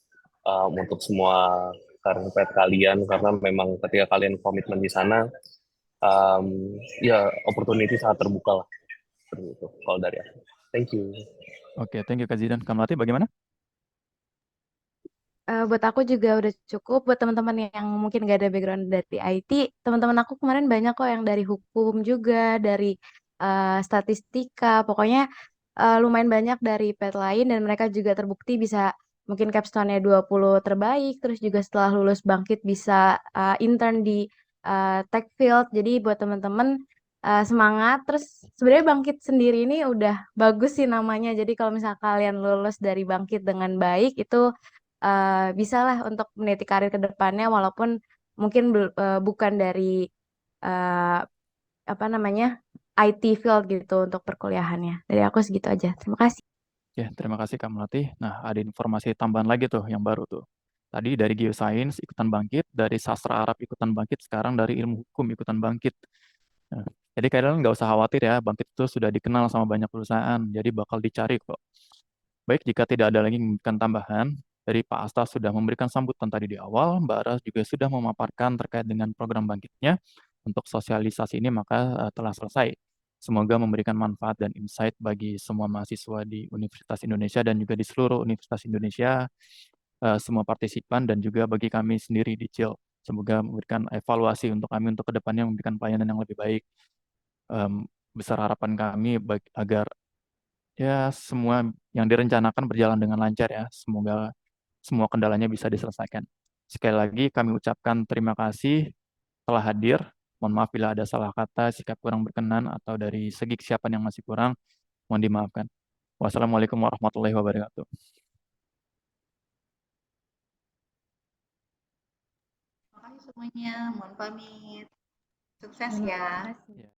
untuk semua karir kalian karena memang ketika kalian komitmen di sana, ya opportunity sangat terbuka lah. Seperti itu kalau dari aku. Thank you. Oke, thank you Kak Zidan. Kak Melati bagaimana? Buat aku juga udah cukup. Buat teman-teman yang mungkin gak ada background dari IT, teman-teman aku kemarin banyak kok yang dari hukum juga, dari statistika, pokoknya lumayan banyak dari path lain dan mereka juga terbukti bisa mungkin capstone-nya 20 terbaik, terus juga setelah lulus Bangkit bisa intern di tech field. Jadi buat teman-teman semangat. Terus sebenarnya Bangkit sendiri ini udah bagus sih namanya. Jadi kalau misalnya kalian lulus dari Bangkit dengan baik itu bisa lah untuk meniti karir ke depannya walaupun mungkin bukan dari apa namanya IT field gitu untuk perkuliahannya. Dari aku segitu aja. Terima kasih. Ya, terima kasih Kak Melati. Nah, ada informasi tambahan lagi tuh yang baru tuh. Tadi dari Geoscience ikutan Bangkit, dari Sastra Arab ikutan Bangkit, sekarang dari Ilmu Hukum ikutan Bangkit. Nah, jadi kalian nggak usah khawatir ya, Bangkit itu sudah dikenal sama banyak perusahaan, jadi bakal dicari kok. Baik, jika tidak ada lagi yang memberikan tambahan, dari Pak Asta sudah memberikan sambutan tadi di awal, Mbak Ara juga sudah memaparkan terkait dengan program Bangkitnya. Untuk sosialisasi ini maka telah selesai. Semoga memberikan manfaat dan insight bagi semua mahasiswa di Universitas Indonesia dan juga di seluruh Universitas Indonesia, semua partisipan dan juga bagi kami sendiri di CIL. Semoga memberikan evaluasi untuk kami untuk kedepannya memberikan pelayanan yang lebih baik. Besar harapan kami agar ya semua yang direncanakan berjalan dengan lancar ya. Semoga semua kendalanya bisa diselesaikan. Sekali lagi kami ucapkan terima kasih telah hadir. Mohon maaf bila ada salah kata, sikap kurang berkenan, atau dari segi kesiapan yang masih kurang, mohon dimaafkan. Wassalamualaikum warahmatullahi wabarakatuh. Terima kasih semuanya. Mohon pamit. Sukses ya. Terima kasih.